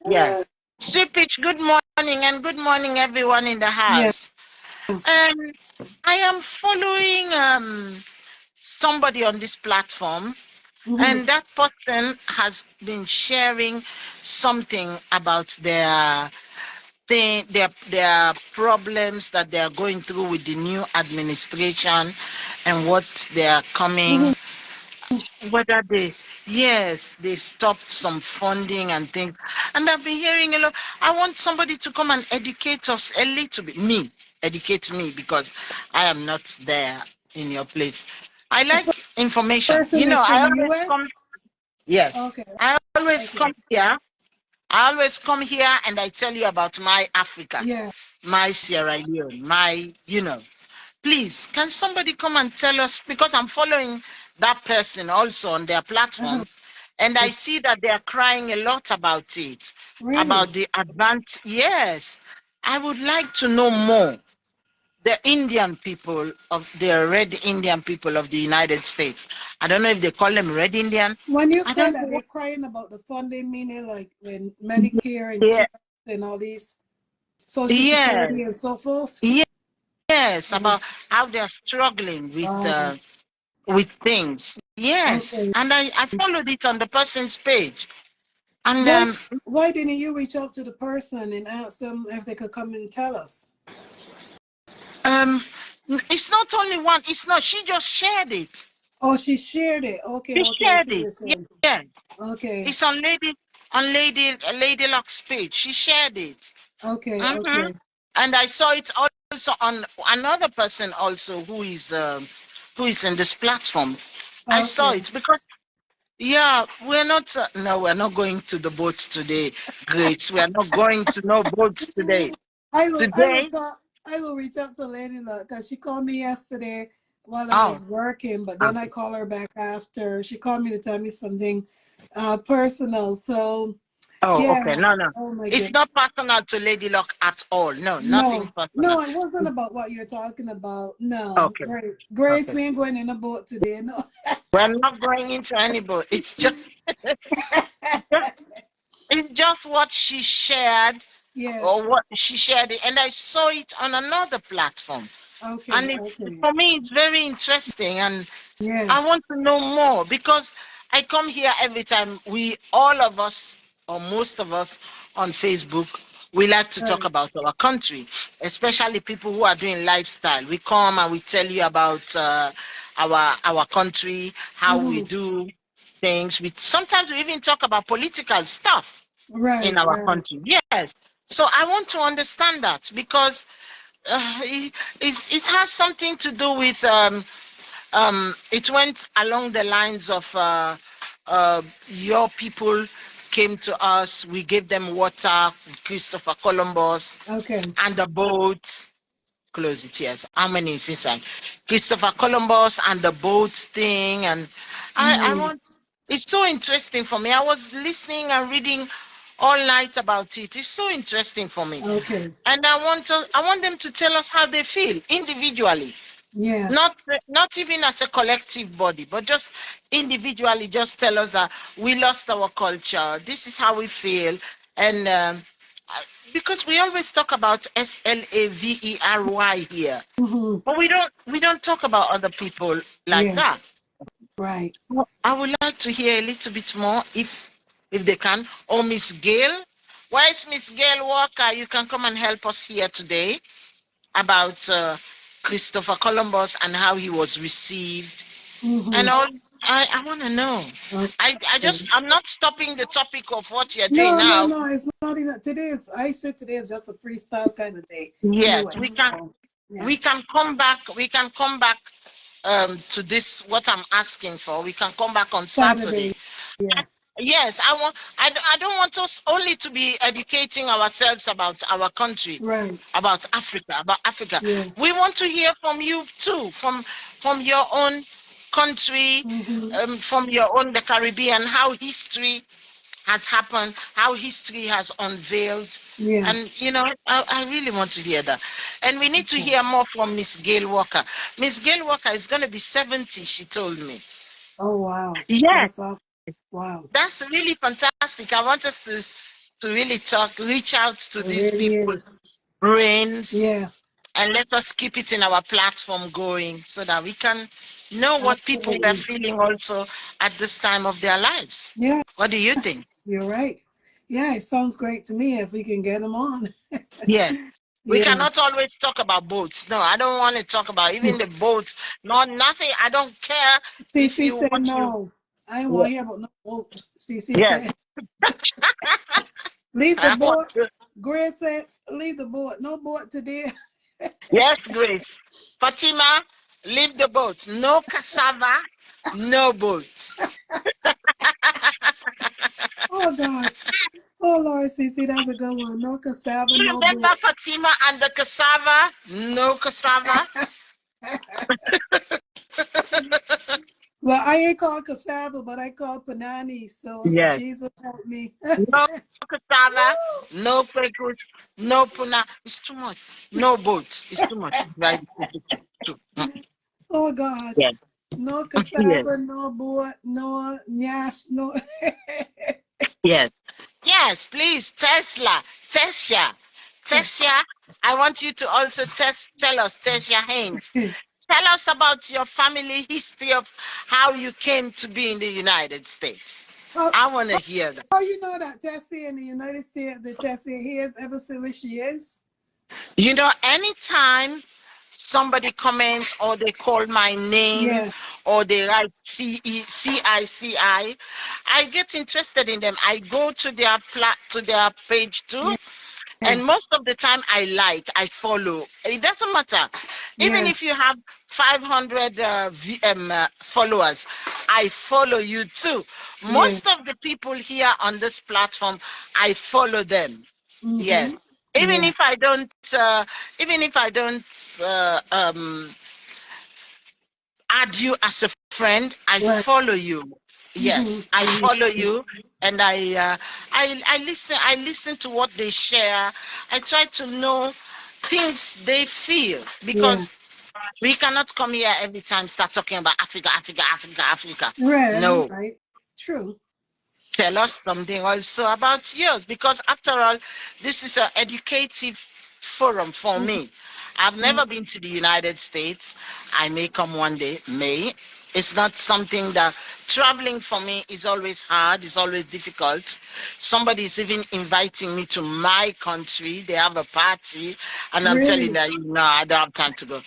Speaker 2: Yeah.
Speaker 1: Uh,
Speaker 2: Sweet peach, good morning, and good morning, everyone in the
Speaker 1: yeah.
Speaker 2: house. Um, I am following somebody on this platform,
Speaker 1: Mm-hmm.
Speaker 2: and that person has been sharing something about their thing, their problems that they are going through with the new administration, and what they are coming,
Speaker 1: Mm-hmm.
Speaker 2: whether they, yes, they stopped some funding and things. And I've been hearing a lot. I want somebody to come and educate us a little bit. Me, educate me, because I am not there in your place. I
Speaker 1: The
Speaker 2: like information.
Speaker 1: person is
Speaker 2: I
Speaker 1: from
Speaker 2: always come,
Speaker 1: U.S.?
Speaker 2: yes,
Speaker 1: Okay.
Speaker 2: I always
Speaker 1: Okay.
Speaker 2: come here. I always come here and I tell you about my Africa,
Speaker 1: Yeah.
Speaker 2: my Sierra Leone, please, can somebody come and tell us? Because I'm following that person also on their
Speaker 1: Uh-huh.
Speaker 2: platform, and I see that they are crying a lot about it,
Speaker 1: Really?
Speaker 2: about the advance. Yes, I would like to know more. The Indian people of the red Indian people of the United States. I don't know if they call them red Indian.
Speaker 1: When you
Speaker 2: I
Speaker 1: say
Speaker 2: don't
Speaker 1: that
Speaker 2: know.
Speaker 1: they're crying about the funding, meaning like when Medicare and
Speaker 2: Yeah.
Speaker 1: CARES and all these Social
Speaker 2: Yes.
Speaker 1: Security and so forth?
Speaker 2: Yes.
Speaker 1: Oh,
Speaker 2: About how they're struggling
Speaker 1: wow.
Speaker 2: with things. Yes.
Speaker 1: Okay.
Speaker 2: And I followed it on the person's page. And
Speaker 1: Why why didn't you reach out to the person and ask them if they could come and tell us?
Speaker 2: um it's not only one, it's not, she just shared it.
Speaker 1: Oh, she shared it. Okay,
Speaker 2: She
Speaker 1: okay, I
Speaker 2: shared
Speaker 1: see what
Speaker 2: it.
Speaker 1: you're saying.
Speaker 2: Yes.
Speaker 1: Okay,
Speaker 2: It's on Lady Luck's page. She shared it.
Speaker 1: okay,
Speaker 2: Hmm.
Speaker 1: okay,
Speaker 2: And I saw it also on another person also who is in this platform. I saw
Speaker 1: okay.
Speaker 2: it because yeah, we're not no, we're not going to the boats today, Grace. We are not going to no boats today. Today,
Speaker 1: I will reach out to Lady Luck because she called me yesterday while I
Speaker 2: oh,
Speaker 1: was working, but then I
Speaker 2: okay.
Speaker 1: call her back after. She called me to tell me something personal. So
Speaker 2: Oh, okay.
Speaker 1: yeah,
Speaker 2: No, no.
Speaker 1: oh my
Speaker 2: It's
Speaker 1: goodness.
Speaker 2: not personal to Lady Luck at all. No, nothing
Speaker 1: No,
Speaker 2: personal.
Speaker 1: no, it wasn't about what you're talking about. No,
Speaker 2: Okay,
Speaker 1: Grace,
Speaker 2: okay.
Speaker 1: we ain't going in a boat today. No.
Speaker 2: We're not going into any boat. It's just what she shared,
Speaker 1: Yeah.
Speaker 2: or what she shared it, and I saw it on another platform. And
Speaker 1: Okay.
Speaker 2: it's,
Speaker 1: Okay.
Speaker 2: for me, it's very interesting, and
Speaker 1: Yeah.
Speaker 2: I want to know more because I come here every time. We, all of us, or most of us on Facebook, we like to talk
Speaker 1: Right.
Speaker 2: about our country, especially people who are doing lifestyle. We come and we tell you about our country, how we
Speaker 1: Hmm.
Speaker 2: do things. We sometimes we even talk about political stuff in
Speaker 1: Right.
Speaker 2: our
Speaker 1: Right.
Speaker 2: country. Yes. So I want to understand that because it has something to do with it went along the lines of your people came to us, we gave them water, Christopher Columbus,
Speaker 1: Okay.
Speaker 2: and the boat. Close it, yes. How many is inside? Christopher Columbus and the boat thing. And I
Speaker 1: Mm.
Speaker 2: want, it's so interesting for me. I was listening and reading all night about it. It's so interesting for me.
Speaker 1: Okay.
Speaker 2: And I want them to tell us how they feel individually,
Speaker 1: Yeah.
Speaker 2: not even as a collective body, but just individually. Just tell us that we lost our culture, this is how we feel. And because we always talk about SLAVERY here,
Speaker 1: Mm-hmm.
Speaker 2: but we don't talk about other people like
Speaker 1: Yeah.
Speaker 2: that.
Speaker 1: Right.
Speaker 2: Well, I would like to hear a little bit more if they can. Or Miss Gail. Where is Miss Gail Walker? You can come and help us here today about Christopher Columbus and how he was received. And
Speaker 1: Mm-hmm.
Speaker 2: all I want to know.
Speaker 1: Okay.
Speaker 2: I'm not stopping the topic of what you're doing
Speaker 1: No, no,
Speaker 2: now.
Speaker 1: no. It's not even today. I said today is just a freestyle kind of day.
Speaker 2: Yes,
Speaker 1: Anyway, so yeah.
Speaker 2: we can come back. We can come back to this what I'm asking for. We can come back on Saturday.
Speaker 1: Saturday. Yeah.
Speaker 2: Yes, I don't want us only to be educating ourselves about our country,
Speaker 1: Right.
Speaker 2: about Africa.
Speaker 1: Yeah.
Speaker 2: We want to hear from you too, from your own country,
Speaker 1: Mm-hmm.
Speaker 2: from your own the Caribbean, how history has happened, how history has unveiled.
Speaker 1: Yeah.
Speaker 2: And I really want to hear that. And we need to
Speaker 1: Okay.
Speaker 2: hear more from Miss Gail Walker. Miss Gail Walker is going to be 70, she told me.
Speaker 1: Oh wow.
Speaker 2: Yes,
Speaker 1: That's awesome. Wow.
Speaker 2: that's really fantastic. I want us to really reach out to
Speaker 1: It
Speaker 2: these
Speaker 1: really
Speaker 2: people's
Speaker 1: is.
Speaker 2: brains,
Speaker 1: Yeah.
Speaker 2: and let us keep it in our platform going so that we can know what people are
Speaker 1: Absolutely.
Speaker 2: feeling also at this time of their lives.
Speaker 1: Yeah.
Speaker 2: What do you think?
Speaker 1: You're right. Yeah. It sounds great to me if we can get them on.
Speaker 2: Yes. We
Speaker 1: Yeah.
Speaker 2: cannot always talk about boats. No, I don't want to talk about even the boats. No, nothing. I don't care if
Speaker 1: CC
Speaker 2: you
Speaker 1: said
Speaker 2: what you.
Speaker 1: no. I don't want
Speaker 2: Yeah.
Speaker 1: to hear about no boat. CC
Speaker 2: Yes.
Speaker 1: said leave the
Speaker 2: I want
Speaker 1: boat.
Speaker 2: to.
Speaker 1: Grace said leave the boat. No boat today.
Speaker 2: Yes, Grace. Fatima, leave the boat. No cassava, no boat.
Speaker 1: Oh God. Oh Lord, CC, that's a good one. No cassava,
Speaker 2: You
Speaker 1: no
Speaker 2: remember
Speaker 1: boat.
Speaker 2: Fatima and the cassava? No cassava.
Speaker 1: Well, I ain't called cassava, but I called panani. So
Speaker 2: Yes.
Speaker 1: Jesus help me.
Speaker 2: No cassava,
Speaker 1: Woo!
Speaker 2: no quakus, no puna. It's too much. No boat. It's too much. Right?
Speaker 1: Oh God.
Speaker 2: Yes.
Speaker 1: No
Speaker 2: Yes.
Speaker 1: cassava, no boat, no nyash, no.
Speaker 2: Yes. Yes, please, Tesla, Tessia, Tessia. I want you to also tell us, Tessia Haynes. Tell us about your family history of how you came to be in the United States.
Speaker 1: how,
Speaker 2: I want to hear that.
Speaker 1: how you know that Tessie in the United States, the Tessie here is ever since where she is?
Speaker 2: Anytime somebody comments or they call my name
Speaker 1: Yeah,
Speaker 2: or they write CICI, I get interested in them. I go to their page too.
Speaker 1: yeah,
Speaker 2: And most of the time, I follow. It doesn't matter. Even
Speaker 1: yeah,
Speaker 2: if you have 500 followers, I follow you too.
Speaker 1: yeah.
Speaker 2: Most of the people here on this platform, I follow them. Yes.
Speaker 1: Mm-hmm.
Speaker 2: Even
Speaker 1: Yeah,
Speaker 2: if I don't, even if I don't add you as a friend, I
Speaker 1: right.
Speaker 2: follow you.
Speaker 1: Mm-hmm.
Speaker 2: Yes, I follow you, and I listen. I listen to what they share. I try to know things they feel
Speaker 1: Yeah,
Speaker 2: because we cannot come here every time start talking about Africa, Africa, Africa, Africa.
Speaker 1: right. You're
Speaker 2: No,
Speaker 1: right. True.
Speaker 2: tell us something also about yours because after all this is an educative forum for me. I've
Speaker 1: Mm-hmm.
Speaker 2: never been to the United States. I may come one day, may. It's not something that traveling for me is always hard, it's always difficult. Somebody is even inviting me to my country, they have a party, and I'm telling
Speaker 1: Really,
Speaker 2: them no, I don't have time to go.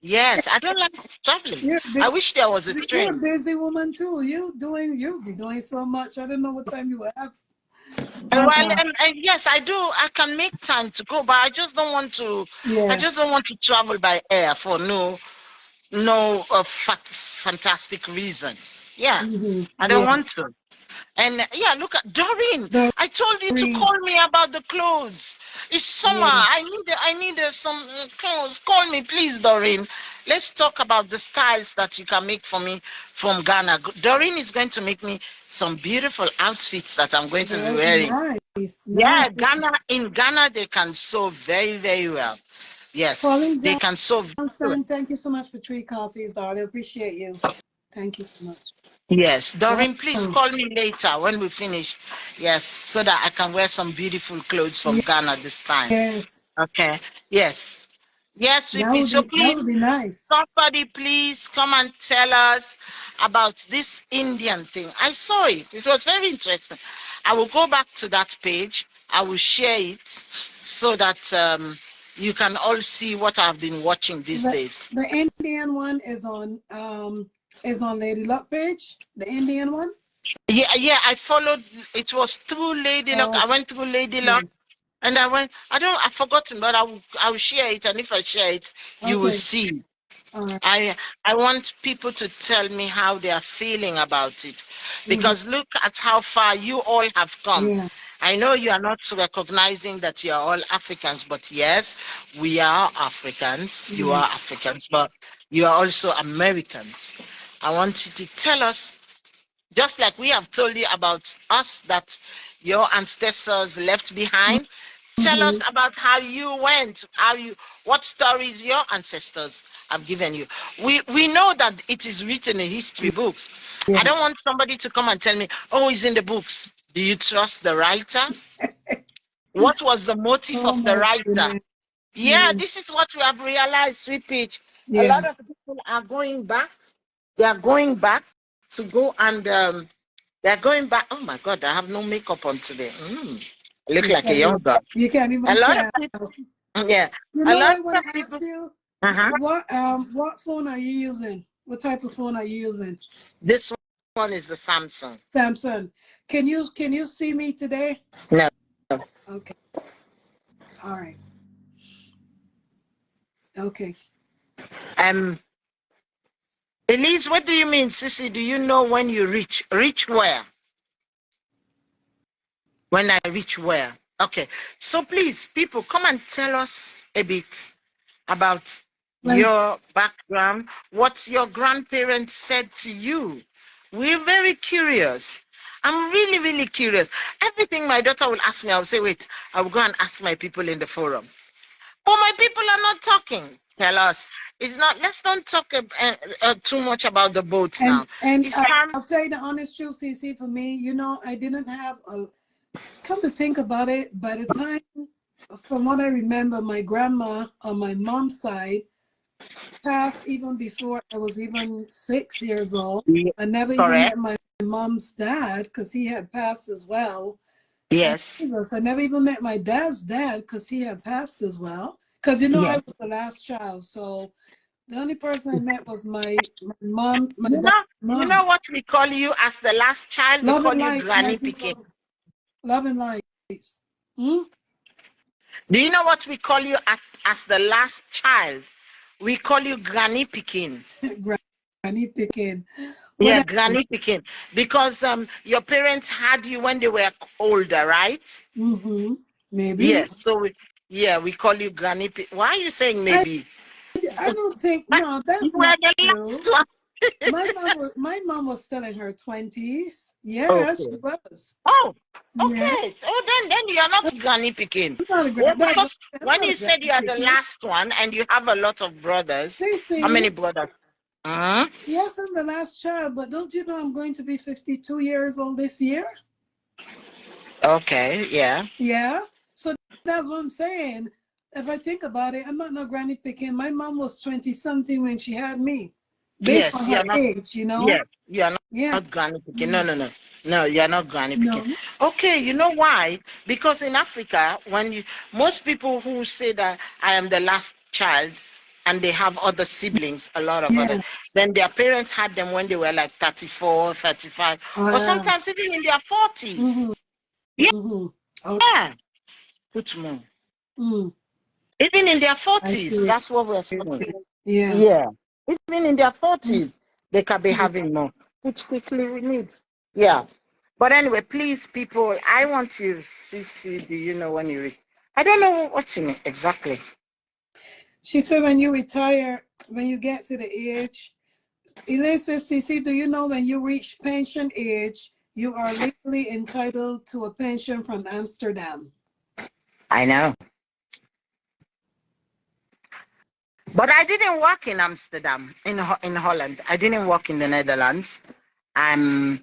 Speaker 2: Yes, I don't like traveling.
Speaker 1: you're
Speaker 2: I
Speaker 1: busy.
Speaker 2: wish there was a
Speaker 1: You're a
Speaker 2: train.
Speaker 1: busy woman too. You'll be doing so much. I don't know what time you have.
Speaker 2: Well,
Speaker 1: But
Speaker 2: yes, I do. I can make time to go, but I just don't want to. I
Speaker 1: yeah.
Speaker 2: just don't want to travel by air for no fantastic reason. Yeah,
Speaker 1: Mm-hmm.
Speaker 2: I don't
Speaker 1: Yeah.
Speaker 2: want to. And yeah, look at Doreen.
Speaker 1: The
Speaker 2: I told you to
Speaker 1: green.
Speaker 2: call me about the clothes. It's summer.
Speaker 1: Yeah.
Speaker 2: I need some clothes. Call me, please, Doreen. Let's talk about the styles that you can make for me from Ghana. Doreen is going to make me some beautiful outfits that I'm going to be
Speaker 1: Very
Speaker 2: wearing.
Speaker 1: nice.
Speaker 2: Yeah,
Speaker 1: Nice.
Speaker 2: In Ghana they can sew very, very well. Yes,
Speaker 1: Pauline
Speaker 2: they can sew very well.
Speaker 1: Johnson, thank you so much for 3 coffees, darling. Appreciate you. Thank you so much.
Speaker 2: Yes, Doreen, please
Speaker 1: Wow.
Speaker 2: call me later when we finish. Yes, so that I can wear some beautiful clothes from Ghana this time.
Speaker 1: Yes,
Speaker 2: Okay. Yes. Yes,
Speaker 1: that
Speaker 2: sweetie.
Speaker 1: would
Speaker 2: So
Speaker 1: be
Speaker 2: please,
Speaker 1: nice.
Speaker 2: somebody please come and tell us about this Indian thing. I saw it. It was very interesting. I will go back to that page. I will share it so that you can all see what I've been watching these
Speaker 1: The
Speaker 2: days.
Speaker 1: the Indian one is on Lady Luck page. The Indian one.
Speaker 2: Yeah, yeah, I followed. It was through Lady Luck.
Speaker 1: Oh,
Speaker 2: I went through Lady Luck.
Speaker 1: okay.
Speaker 2: And I've forgotten, but I will share it. And if I share it, you will
Speaker 1: Okay.
Speaker 2: see.
Speaker 1: All right.
Speaker 2: I want people to tell me how they are feeling about it,
Speaker 1: Mm-hmm.
Speaker 2: because look at how far you all have come.
Speaker 1: Yeah.
Speaker 2: I know you are not recognizing that you are all Africans, but yes, we are Africans. You are
Speaker 1: Yes.
Speaker 2: Africans, but you are also Americans. I want you to tell us, just like we have told you about us that your ancestors left behind. Tell
Speaker 1: Mm-hmm.
Speaker 2: us about how you went, what stories your ancestors have given you. We know that it is written in history books. I
Speaker 1: Yeah.
Speaker 2: don't want somebody to come and tell me, oh, it's in the books. Do you trust the writer? What was the motive
Speaker 1: Oh
Speaker 2: of the
Speaker 1: my
Speaker 2: writer?
Speaker 1: goodness.
Speaker 2: Yeah,
Speaker 1: Yeah.
Speaker 2: this is what we have realized, Sweet Peach. A
Speaker 1: Yeah.
Speaker 2: lot of people are going back. They are going back to go and they're going back. Oh my God, I have no makeup on today. I look
Speaker 1: You
Speaker 2: like a
Speaker 1: can't
Speaker 2: young
Speaker 1: even,
Speaker 2: girl.
Speaker 1: you can't
Speaker 2: A
Speaker 1: even
Speaker 2: lot of
Speaker 1: tell.
Speaker 2: people, yeah,
Speaker 1: You
Speaker 2: a
Speaker 1: know,
Speaker 2: lot
Speaker 1: I want
Speaker 2: of
Speaker 1: to
Speaker 2: people.
Speaker 1: ask you,
Speaker 2: Uh-huh.
Speaker 1: what phone are you using? What type of phone are you using?
Speaker 2: This one is the Samsung.
Speaker 1: Samsung. Can you see me today?
Speaker 2: No.
Speaker 1: Okay. All right. Okay.
Speaker 2: Um, Elise, what do you mean, Sissy? Do you know when you reach? Reach where? When I reach where? Okay. So please, people, come and tell us a bit about
Speaker 1: Like,
Speaker 2: your background, what your grandparents said to you. We're very curious. I'm really, really curious. Everything my daughter will ask me, I'll say, wait, I will go and ask my people in the forum. But my people are not talking. Tell us. It's not. Let's not talk too much about the boats
Speaker 1: and
Speaker 2: now.
Speaker 1: and
Speaker 2: It's time.
Speaker 1: I'll tell you the honest truth, CC. For me, I didn't have a. Come to think about it, by the time, from what I remember, my grandma on my mom's side passed even before I was even 6 years old.
Speaker 2: Yeah,
Speaker 1: I never even
Speaker 2: correct.
Speaker 1: met my mom's dad because he had passed as well. And
Speaker 2: Yes.
Speaker 1: I never even met my dad's dad because he had passed as well. Because I
Speaker 2: Yes.
Speaker 1: was the last child, so the only person I met was my mom, my
Speaker 2: You
Speaker 1: dad's
Speaker 2: know. You
Speaker 1: mom.
Speaker 2: know what we call you as the last child? We
Speaker 1: Love
Speaker 2: call
Speaker 1: and
Speaker 2: you
Speaker 1: lights, my
Speaker 2: Granny Picking.
Speaker 1: people. Love and lights. Hmm?
Speaker 2: Do you know what we call you as the last child? We call you Granny Picking.
Speaker 1: Granny picking.
Speaker 2: Yeah,
Speaker 1: Whatever.
Speaker 2: Granny Picking. Because your parents had you when they were older, right?
Speaker 1: Mm-hmm. Maybe.
Speaker 2: Yes. So we call you Granny Picking. Why are you saying
Speaker 1: I
Speaker 2: maybe?
Speaker 1: I don't think,
Speaker 2: But
Speaker 1: no,
Speaker 2: you
Speaker 1: that's
Speaker 2: were
Speaker 1: not
Speaker 2: the
Speaker 1: true.
Speaker 2: last one.
Speaker 1: My mom was still in her 20s. Yeah, she
Speaker 2: Okay.
Speaker 1: was.
Speaker 2: Oh,
Speaker 1: Yeah.
Speaker 2: okay. Oh, then you are not Granny Picking.
Speaker 1: I'm not a
Speaker 2: Well,
Speaker 1: grand that
Speaker 2: because
Speaker 1: I'm
Speaker 2: when
Speaker 1: not a
Speaker 2: you said you
Speaker 1: granny
Speaker 2: are the
Speaker 1: picking.
Speaker 2: last one and you have a lot of brothers, how
Speaker 1: Stacy,
Speaker 2: many brothers? Uh-huh.
Speaker 1: yes, I'm the last child, but don't you know I'm going to be 52 years old this year?
Speaker 2: Okay, yeah.
Speaker 1: Yeah. So that's what I'm saying. If I think about it, I'm not no granny picking. My mom was 20 something when she had me, based
Speaker 2: Yes,
Speaker 1: on
Speaker 2: you
Speaker 1: her
Speaker 2: are not.
Speaker 1: age.
Speaker 2: Yes, you are
Speaker 1: Yeah.
Speaker 2: not granny picking. No,
Speaker 1: Mm.
Speaker 2: no, no. No, you are not granny picking.
Speaker 1: No.
Speaker 2: Okay, you know why? Because in Africa, most people who say that I am the last child and they have other siblings, a lot of others,
Speaker 1: Yeah.
Speaker 2: then their parents had them when they were like 34, 35, or
Speaker 1: Yeah.
Speaker 2: sometimes even in their 40s.
Speaker 1: Mm-hmm. Mm-hmm. Okay.
Speaker 2: Yeah, put more.
Speaker 1: Mm.
Speaker 2: Even in their
Speaker 1: I see
Speaker 2: 40s,
Speaker 1: what
Speaker 2: that's what we're
Speaker 1: you're
Speaker 2: saying.
Speaker 1: saying. Yeah.
Speaker 2: Yeah. Even in their 40s, they can be
Speaker 1: Mm.
Speaker 2: having more. Which quickly we need. Yeah. But anyway, please, people, I want to see, do you know when you reach? I don't know what you mean exactly.
Speaker 1: She said when you retire, when you get to the age, Elaine says, CC, do you know when you reach pension age, you are legally entitled to a pension from Amsterdam?
Speaker 2: I know. But I didn't work in Amsterdam, in Holland. I didn't work in the Netherlands. I'm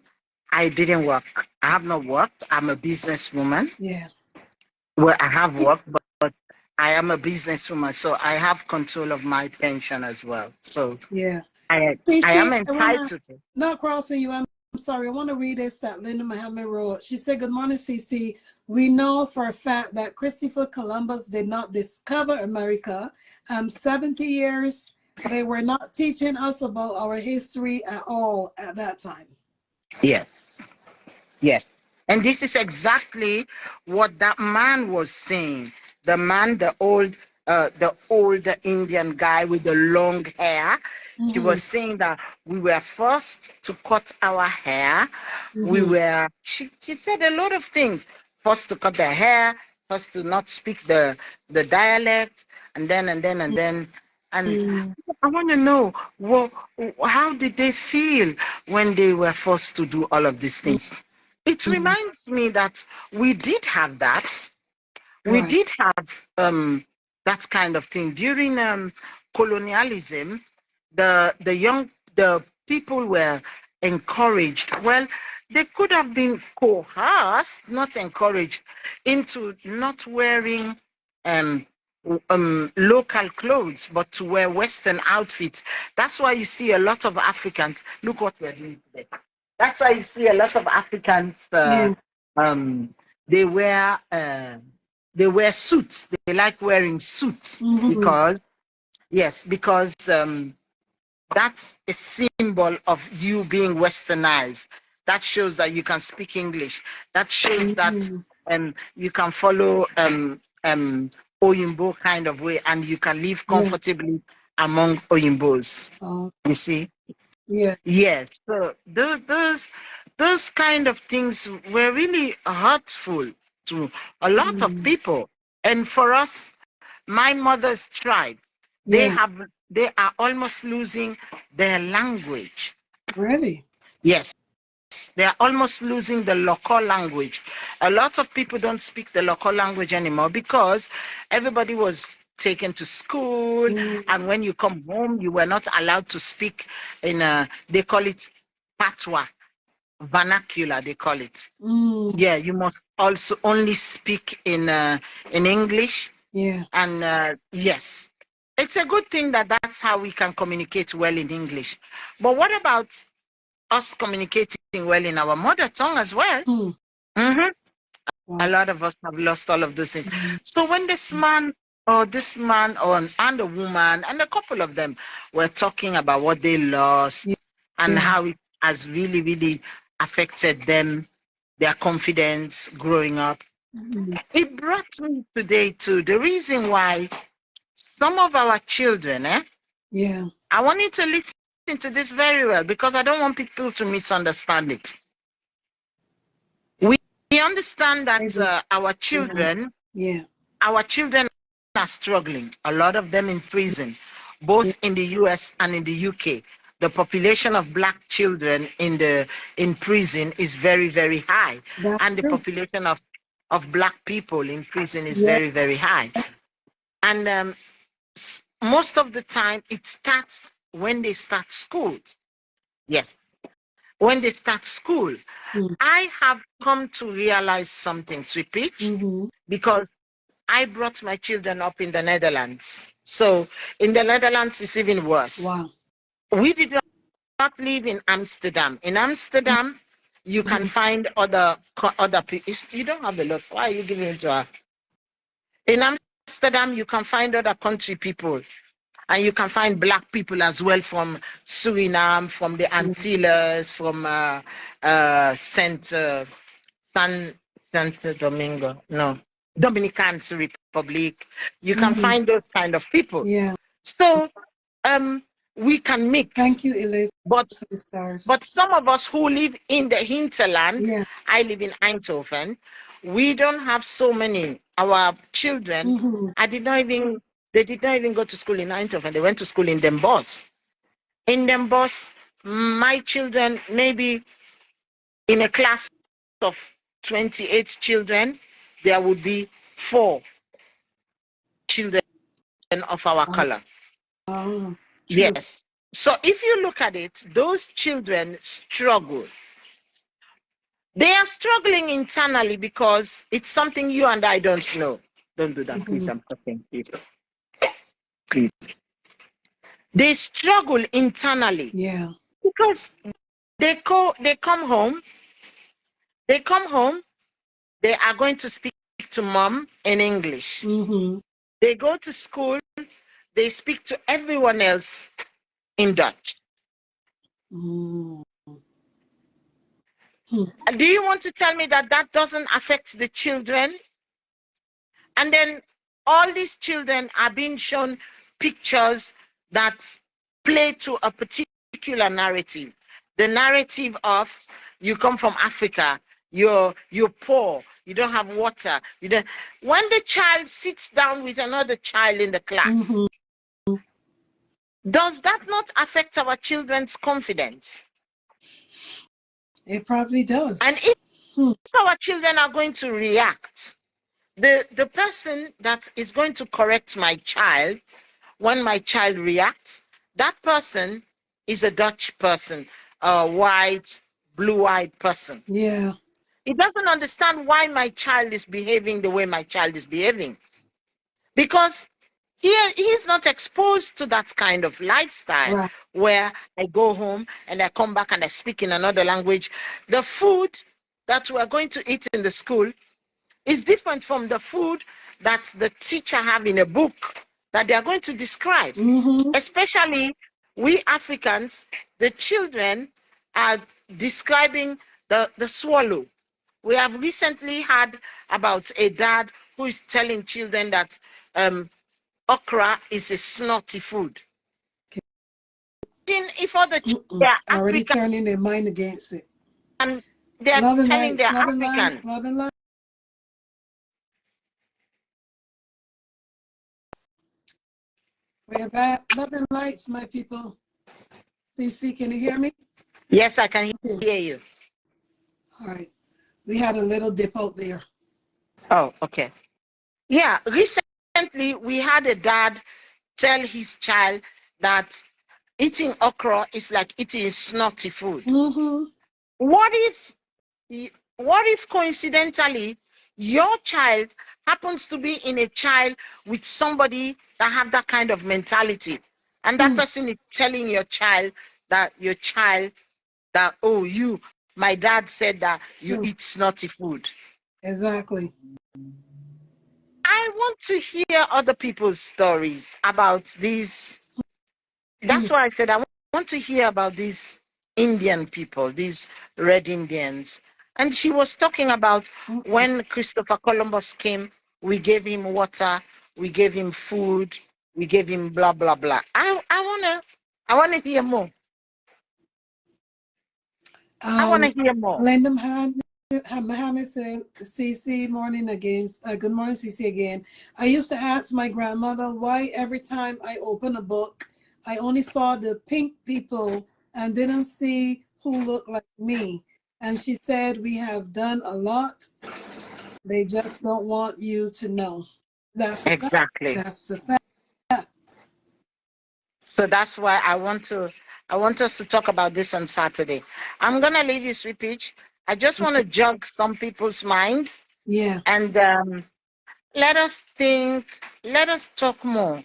Speaker 2: I didn't work. I have not worked. I'm a businesswoman.
Speaker 1: Yeah.
Speaker 2: Well, I have worked, but I am a businesswoman, so I have control of my pension as well. So
Speaker 1: Yeah.
Speaker 2: I am
Speaker 1: CC, I wanna
Speaker 2: entitled to.
Speaker 1: not crossing you. I'm sorry. I want to read this that Linda Muhammad wrote. She said, "Good morning, CC. We know for a fact that Christopher Columbus did not discover America. 70 years they were not teaching us about our history at all at that time."
Speaker 2: Yes. Yes. And this is exactly what that man was saying. The man, the old Indian guy with the long hair. She
Speaker 1: Mm-hmm.
Speaker 2: was saying that we were forced to cut our hair.
Speaker 1: Mm-hmm.
Speaker 2: She said a lot of things. Forced to cut their hair, forced to not speak the dialect, and then. And I want to know, well, how did they feel when they were forced to do all of these things? It
Speaker 1: Mm-hmm.
Speaker 2: reminds me that we did have that. We
Speaker 1: Right.
Speaker 2: did have that kind of thing during colonialism. The people were encouraged. Well, they could have been coerced, not encouraged, into not wearing um, local clothes, but to wear Western outfits. That's why you see a lot of Africans. Look what we're doing today. That's why you see a lot of Africans.
Speaker 1: Yeah.
Speaker 2: Um, they wear uh, they wear suits. They like wearing suits
Speaker 1: Mm-hmm.
Speaker 2: because yes, because that's a symbol of you being westernized. That shows that you can speak English. That shows that
Speaker 1: Mm-hmm.
Speaker 2: you can follow Oyinbo kind of way, and you can live
Speaker 1: Yeah.
Speaker 2: comfortably among Oyimbos.
Speaker 1: Uh,
Speaker 2: You see?
Speaker 1: yeah.
Speaker 2: Yes. So those kind of things were really hurtful to a lot of
Speaker 1: Mm.
Speaker 2: people. And for us, my mother's tribe, they
Speaker 1: Yeah.
Speaker 2: have they are almost losing their language.
Speaker 1: Really?
Speaker 2: Yes, they are almost losing the local language. A lot of people don't speak the local language anymore because everybody was taken to school,
Speaker 1: Mm.
Speaker 2: and when you come home, you were not allowed to speak in they call it patois, vernacular, they call it.
Speaker 1: Mm.
Speaker 2: Yeah, you must also only speak in English.
Speaker 1: Yeah.
Speaker 2: And yes, it's a good thing that that's how we can communicate well in English. But what about us communicating well in our mother tongue as well?
Speaker 1: Hmm.
Speaker 2: Hmm. A
Speaker 1: Wow.
Speaker 2: lot of us have lost all of those things.
Speaker 1: Mm.
Speaker 2: So when this man or and a woman and a couple of them were talking about what they
Speaker 1: Yeah.
Speaker 2: lost and
Speaker 1: Yeah.
Speaker 2: how it has really, really affected them, their confidence growing up,
Speaker 1: Mm.
Speaker 2: it brought me today to the reason why some of our children,
Speaker 1: Yeah.
Speaker 2: I want you to listen to this very well because I don't want people to misunderstand it. We understand
Speaker 1: I
Speaker 2: that
Speaker 1: do.
Speaker 2: our
Speaker 1: Yeah.
Speaker 2: children,
Speaker 1: Yeah.
Speaker 2: our children are struggling. A lot of them in prison,
Speaker 1: Yeah.
Speaker 2: both in the US and in the UK. The population of black children in prison is very, very high,
Speaker 1: That's
Speaker 2: and the
Speaker 1: true.
Speaker 2: population of black people in prison is
Speaker 1: Yes.
Speaker 2: very, very high. And most of the time, it starts when they start school. Yes, when they start school.
Speaker 1: Mm.
Speaker 2: I have come to realize something, Sweet Peach,
Speaker 1: Mm-hmm.
Speaker 2: because I brought my children up in the Netherlands. So in the Netherlands, it's even worse.
Speaker 1: Wow.
Speaker 2: We did not live in Amsterdam. In Amsterdam, you can
Speaker 1: Mm-hmm.
Speaker 2: find other people. You don't have a lot. Why are you giving it to her? In Amsterdam, you can find other country people, and you can find black people as well from Suriname, from the
Speaker 1: Yeah.
Speaker 2: Antilles, from Saint Domingo, no, Dominican Republic. You can
Speaker 1: Mm-hmm.
Speaker 2: find those kind of people.
Speaker 1: Yeah.
Speaker 2: So we can mix,
Speaker 1: Thank you, Elizabeth,
Speaker 2: but
Speaker 1: for the stars.
Speaker 2: but some of us who live in the hinterland,
Speaker 1: Yeah.
Speaker 2: I live in Eindhoven, we don't have so many. Our children,
Speaker 1: Mm-hmm.
Speaker 2: I did not even, they did not even go to school in Eindhoven. They went to school in Den Bosch. In Den Bosch, my children, maybe in a class of 28 children, there would be 4 children of our
Speaker 1: Wow.
Speaker 2: color.
Speaker 1: True.
Speaker 2: Yes. So if you look at it, those children struggle. They are struggling internally because it's something you and I don't know. Don't do that, please. I'm talking, please. Please. They struggle internally
Speaker 1: Yeah.
Speaker 2: because they come home, they come home, they are going to speak to mom in English.
Speaker 1: Mm-hmm.
Speaker 2: They go to school, they speak to everyone else in Dutch.
Speaker 1: Mm-hmm.
Speaker 2: Do you want to tell me that that doesn't affect the children? And then all these children are being shown pictures that play to a particular narrative. The narrative of you come from Africa, you're poor, you don't have water, you don't. When the child sits down with another child in the class,
Speaker 1: Mm-hmm.
Speaker 2: does that not affect our children's confidence?
Speaker 1: It probably
Speaker 2: And
Speaker 1: does.
Speaker 2: if our children are going to react, the person that is going to correct my child when my child reacts, that person is a Dutch person, a white, blue-eyed person.
Speaker 1: Yeah.
Speaker 2: He doesn't understand why my child is behaving the way my child is behaving because he's not exposed to that kind of lifestyle
Speaker 1: Right.
Speaker 2: where I go home and I come back and I speak in another language. The food that we're going to eat in the school is different from the food that the teacher have in a book that they are going to describe.
Speaker 1: Mm-hmm.
Speaker 2: Especially we Africans, the children are describing the swallow. We have recently had about a dad who is telling children that okra is a snotty food. If other
Speaker 1: Mm-mm.
Speaker 2: they are
Speaker 1: Already
Speaker 2: African
Speaker 1: turning their mind against it.
Speaker 2: and they are
Speaker 1: Love and
Speaker 2: telling
Speaker 1: lights,
Speaker 2: they're
Speaker 1: love and lights,
Speaker 2: African.
Speaker 1: love and lights. We're back. Love and lights, my people. CC, can you hear me?
Speaker 2: Yes, I can
Speaker 1: Okay.
Speaker 2: hear you.
Speaker 1: All right. We had a little dip out there.
Speaker 2: Oh, okay. Yeah, recently we had a dad tell his child that eating okra is like eating snotty food.
Speaker 1: Mm-hmm.
Speaker 2: What if what if coincidentally your child happens to be in a child with somebody that have that kind of mentality and that person is telling your child that oh you my dad said that you
Speaker 1: True.
Speaker 2: eat snotty food.
Speaker 1: Exactly.
Speaker 2: I want to hear other people's stories about these. That's why I said I want to hear about these Indian people, these red Indians. And she was talking about when Christopher Columbus came, we gave him water, we gave him food, we gave him blah blah blah. I wanna hear more. I wanna hear more.
Speaker 1: Linda Muhammad said, CC, morning again. Good morning, CC again. I used to ask my grandmother why every time I open a book, I only saw the pink people and didn't see who looked like me. And she said, we have done a lot. They just don't want you to know. That's a fact.
Speaker 2: Exactly.
Speaker 1: That's a fact.
Speaker 2: So that's why I want us to talk about this on Saturday. I'm gonna leave you, Sweet Peach. I just want to jog some people's mind
Speaker 1: Yeah.
Speaker 2: and let us think, let us talk more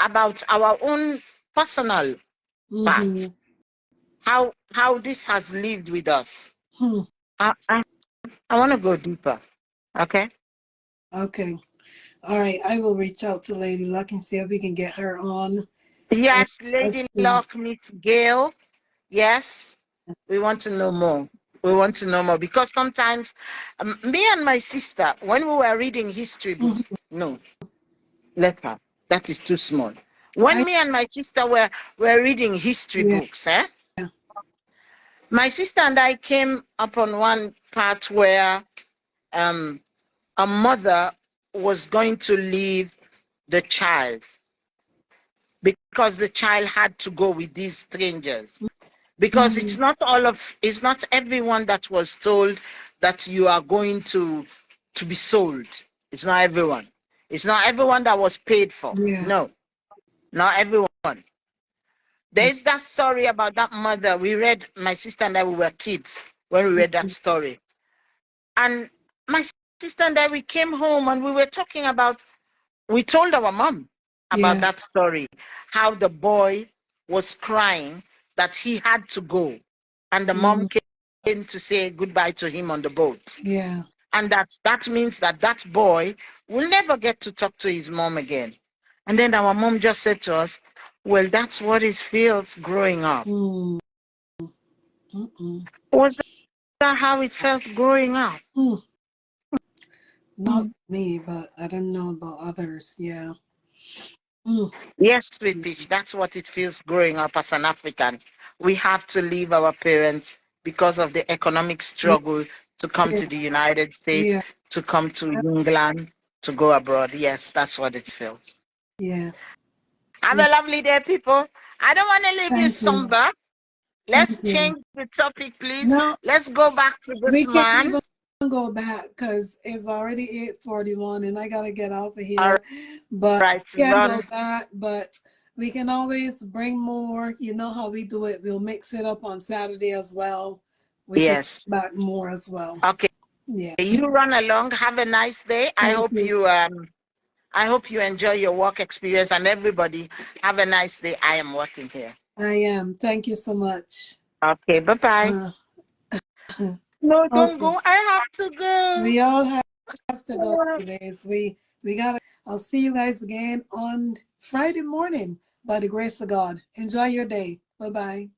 Speaker 2: about our own personal
Speaker 1: Mm-hmm.
Speaker 2: path, how this has lived with us.
Speaker 1: Hmm.
Speaker 2: I, I, I want to go deeper. Okay.
Speaker 1: Okay. All right. I will reach out to Lady Luck and see if we can get her on. And
Speaker 2: Yes,
Speaker 1: let's
Speaker 2: Lady
Speaker 1: see.
Speaker 2: Luck meets Gail. Yes, we want to know more. We want to know more because sometimes me and my sister, when we were reading history books,
Speaker 1: Mhm.
Speaker 2: no, let her. That is too small. When
Speaker 1: I
Speaker 2: me and my sister were reading history
Speaker 1: yeah.
Speaker 2: books, my sister and I came upon one part where um, a mother was going to leave the child because the child had to go with these strangers. Because
Speaker 1: Mhm.
Speaker 2: it's not everyone that was told that you are going to be sold. It's not everyone. It's not everyone that was paid for.
Speaker 1: Yeah.
Speaker 2: No. Not everyone. There's that story about that mother. We read, my sister and I, we were kids when we read that story. And my sister and I, we came home and we were talking about, we told our mom about
Speaker 1: Yeah.
Speaker 2: that story, how the boy was crying that he had to go. And the mom
Speaker 1: Mm,
Speaker 2: came to say goodbye to him on the boat.
Speaker 1: yeah.
Speaker 2: And that means that that boy will never get to talk to his mom again. And then our mom just said to us, well, that's what it feels growing up.
Speaker 1: Mm, mm-mm.
Speaker 2: Was that how it felt growing up?
Speaker 1: Mm. Not me, but I don't know about others. Yeah. Mm.
Speaker 2: Yes, sweet peach, that's what it feels growing up as an African. We have to leave our parents because of the economic
Speaker 1: Yeah.
Speaker 2: struggle to come to the United States,
Speaker 1: Yeah.
Speaker 2: to come to England, to go abroad. Yes, that's what it feels.
Speaker 1: Yeah.
Speaker 2: Have
Speaker 1: Yeah.
Speaker 2: a lovely day, people. I don't want to leave you
Speaker 1: Thank you.
Speaker 2: somber. Let's
Speaker 1: Thank you.
Speaker 2: change the topic, please.
Speaker 1: No,
Speaker 2: Let's go back to
Speaker 1: we
Speaker 2: this
Speaker 1: can't
Speaker 2: man.
Speaker 1: even go back because it's already 8:41 and I gotta get off of
Speaker 2: All
Speaker 1: here. But
Speaker 2: right,
Speaker 1: we can't go
Speaker 2: run.
Speaker 1: back, but we can always bring more. You know how we do it. We'll mix it up on Saturday as well. We can
Speaker 2: Yes.
Speaker 1: go back more as well.
Speaker 2: Okay.
Speaker 1: Yeah.
Speaker 2: You run along. Have a nice day.
Speaker 1: Thank you.
Speaker 2: I hope you enjoy your work experience, and everybody have a nice day. I am working here.
Speaker 1: I am. Thank you so much.
Speaker 2: Okay, bye bye.
Speaker 1: Uh,
Speaker 2: No, don't
Speaker 1: okay.
Speaker 2: go. I have to go.
Speaker 1: We all have to go anyways. We gotta I'll see you guys again on Friday morning by the grace of God. Enjoy your day. Bye bye.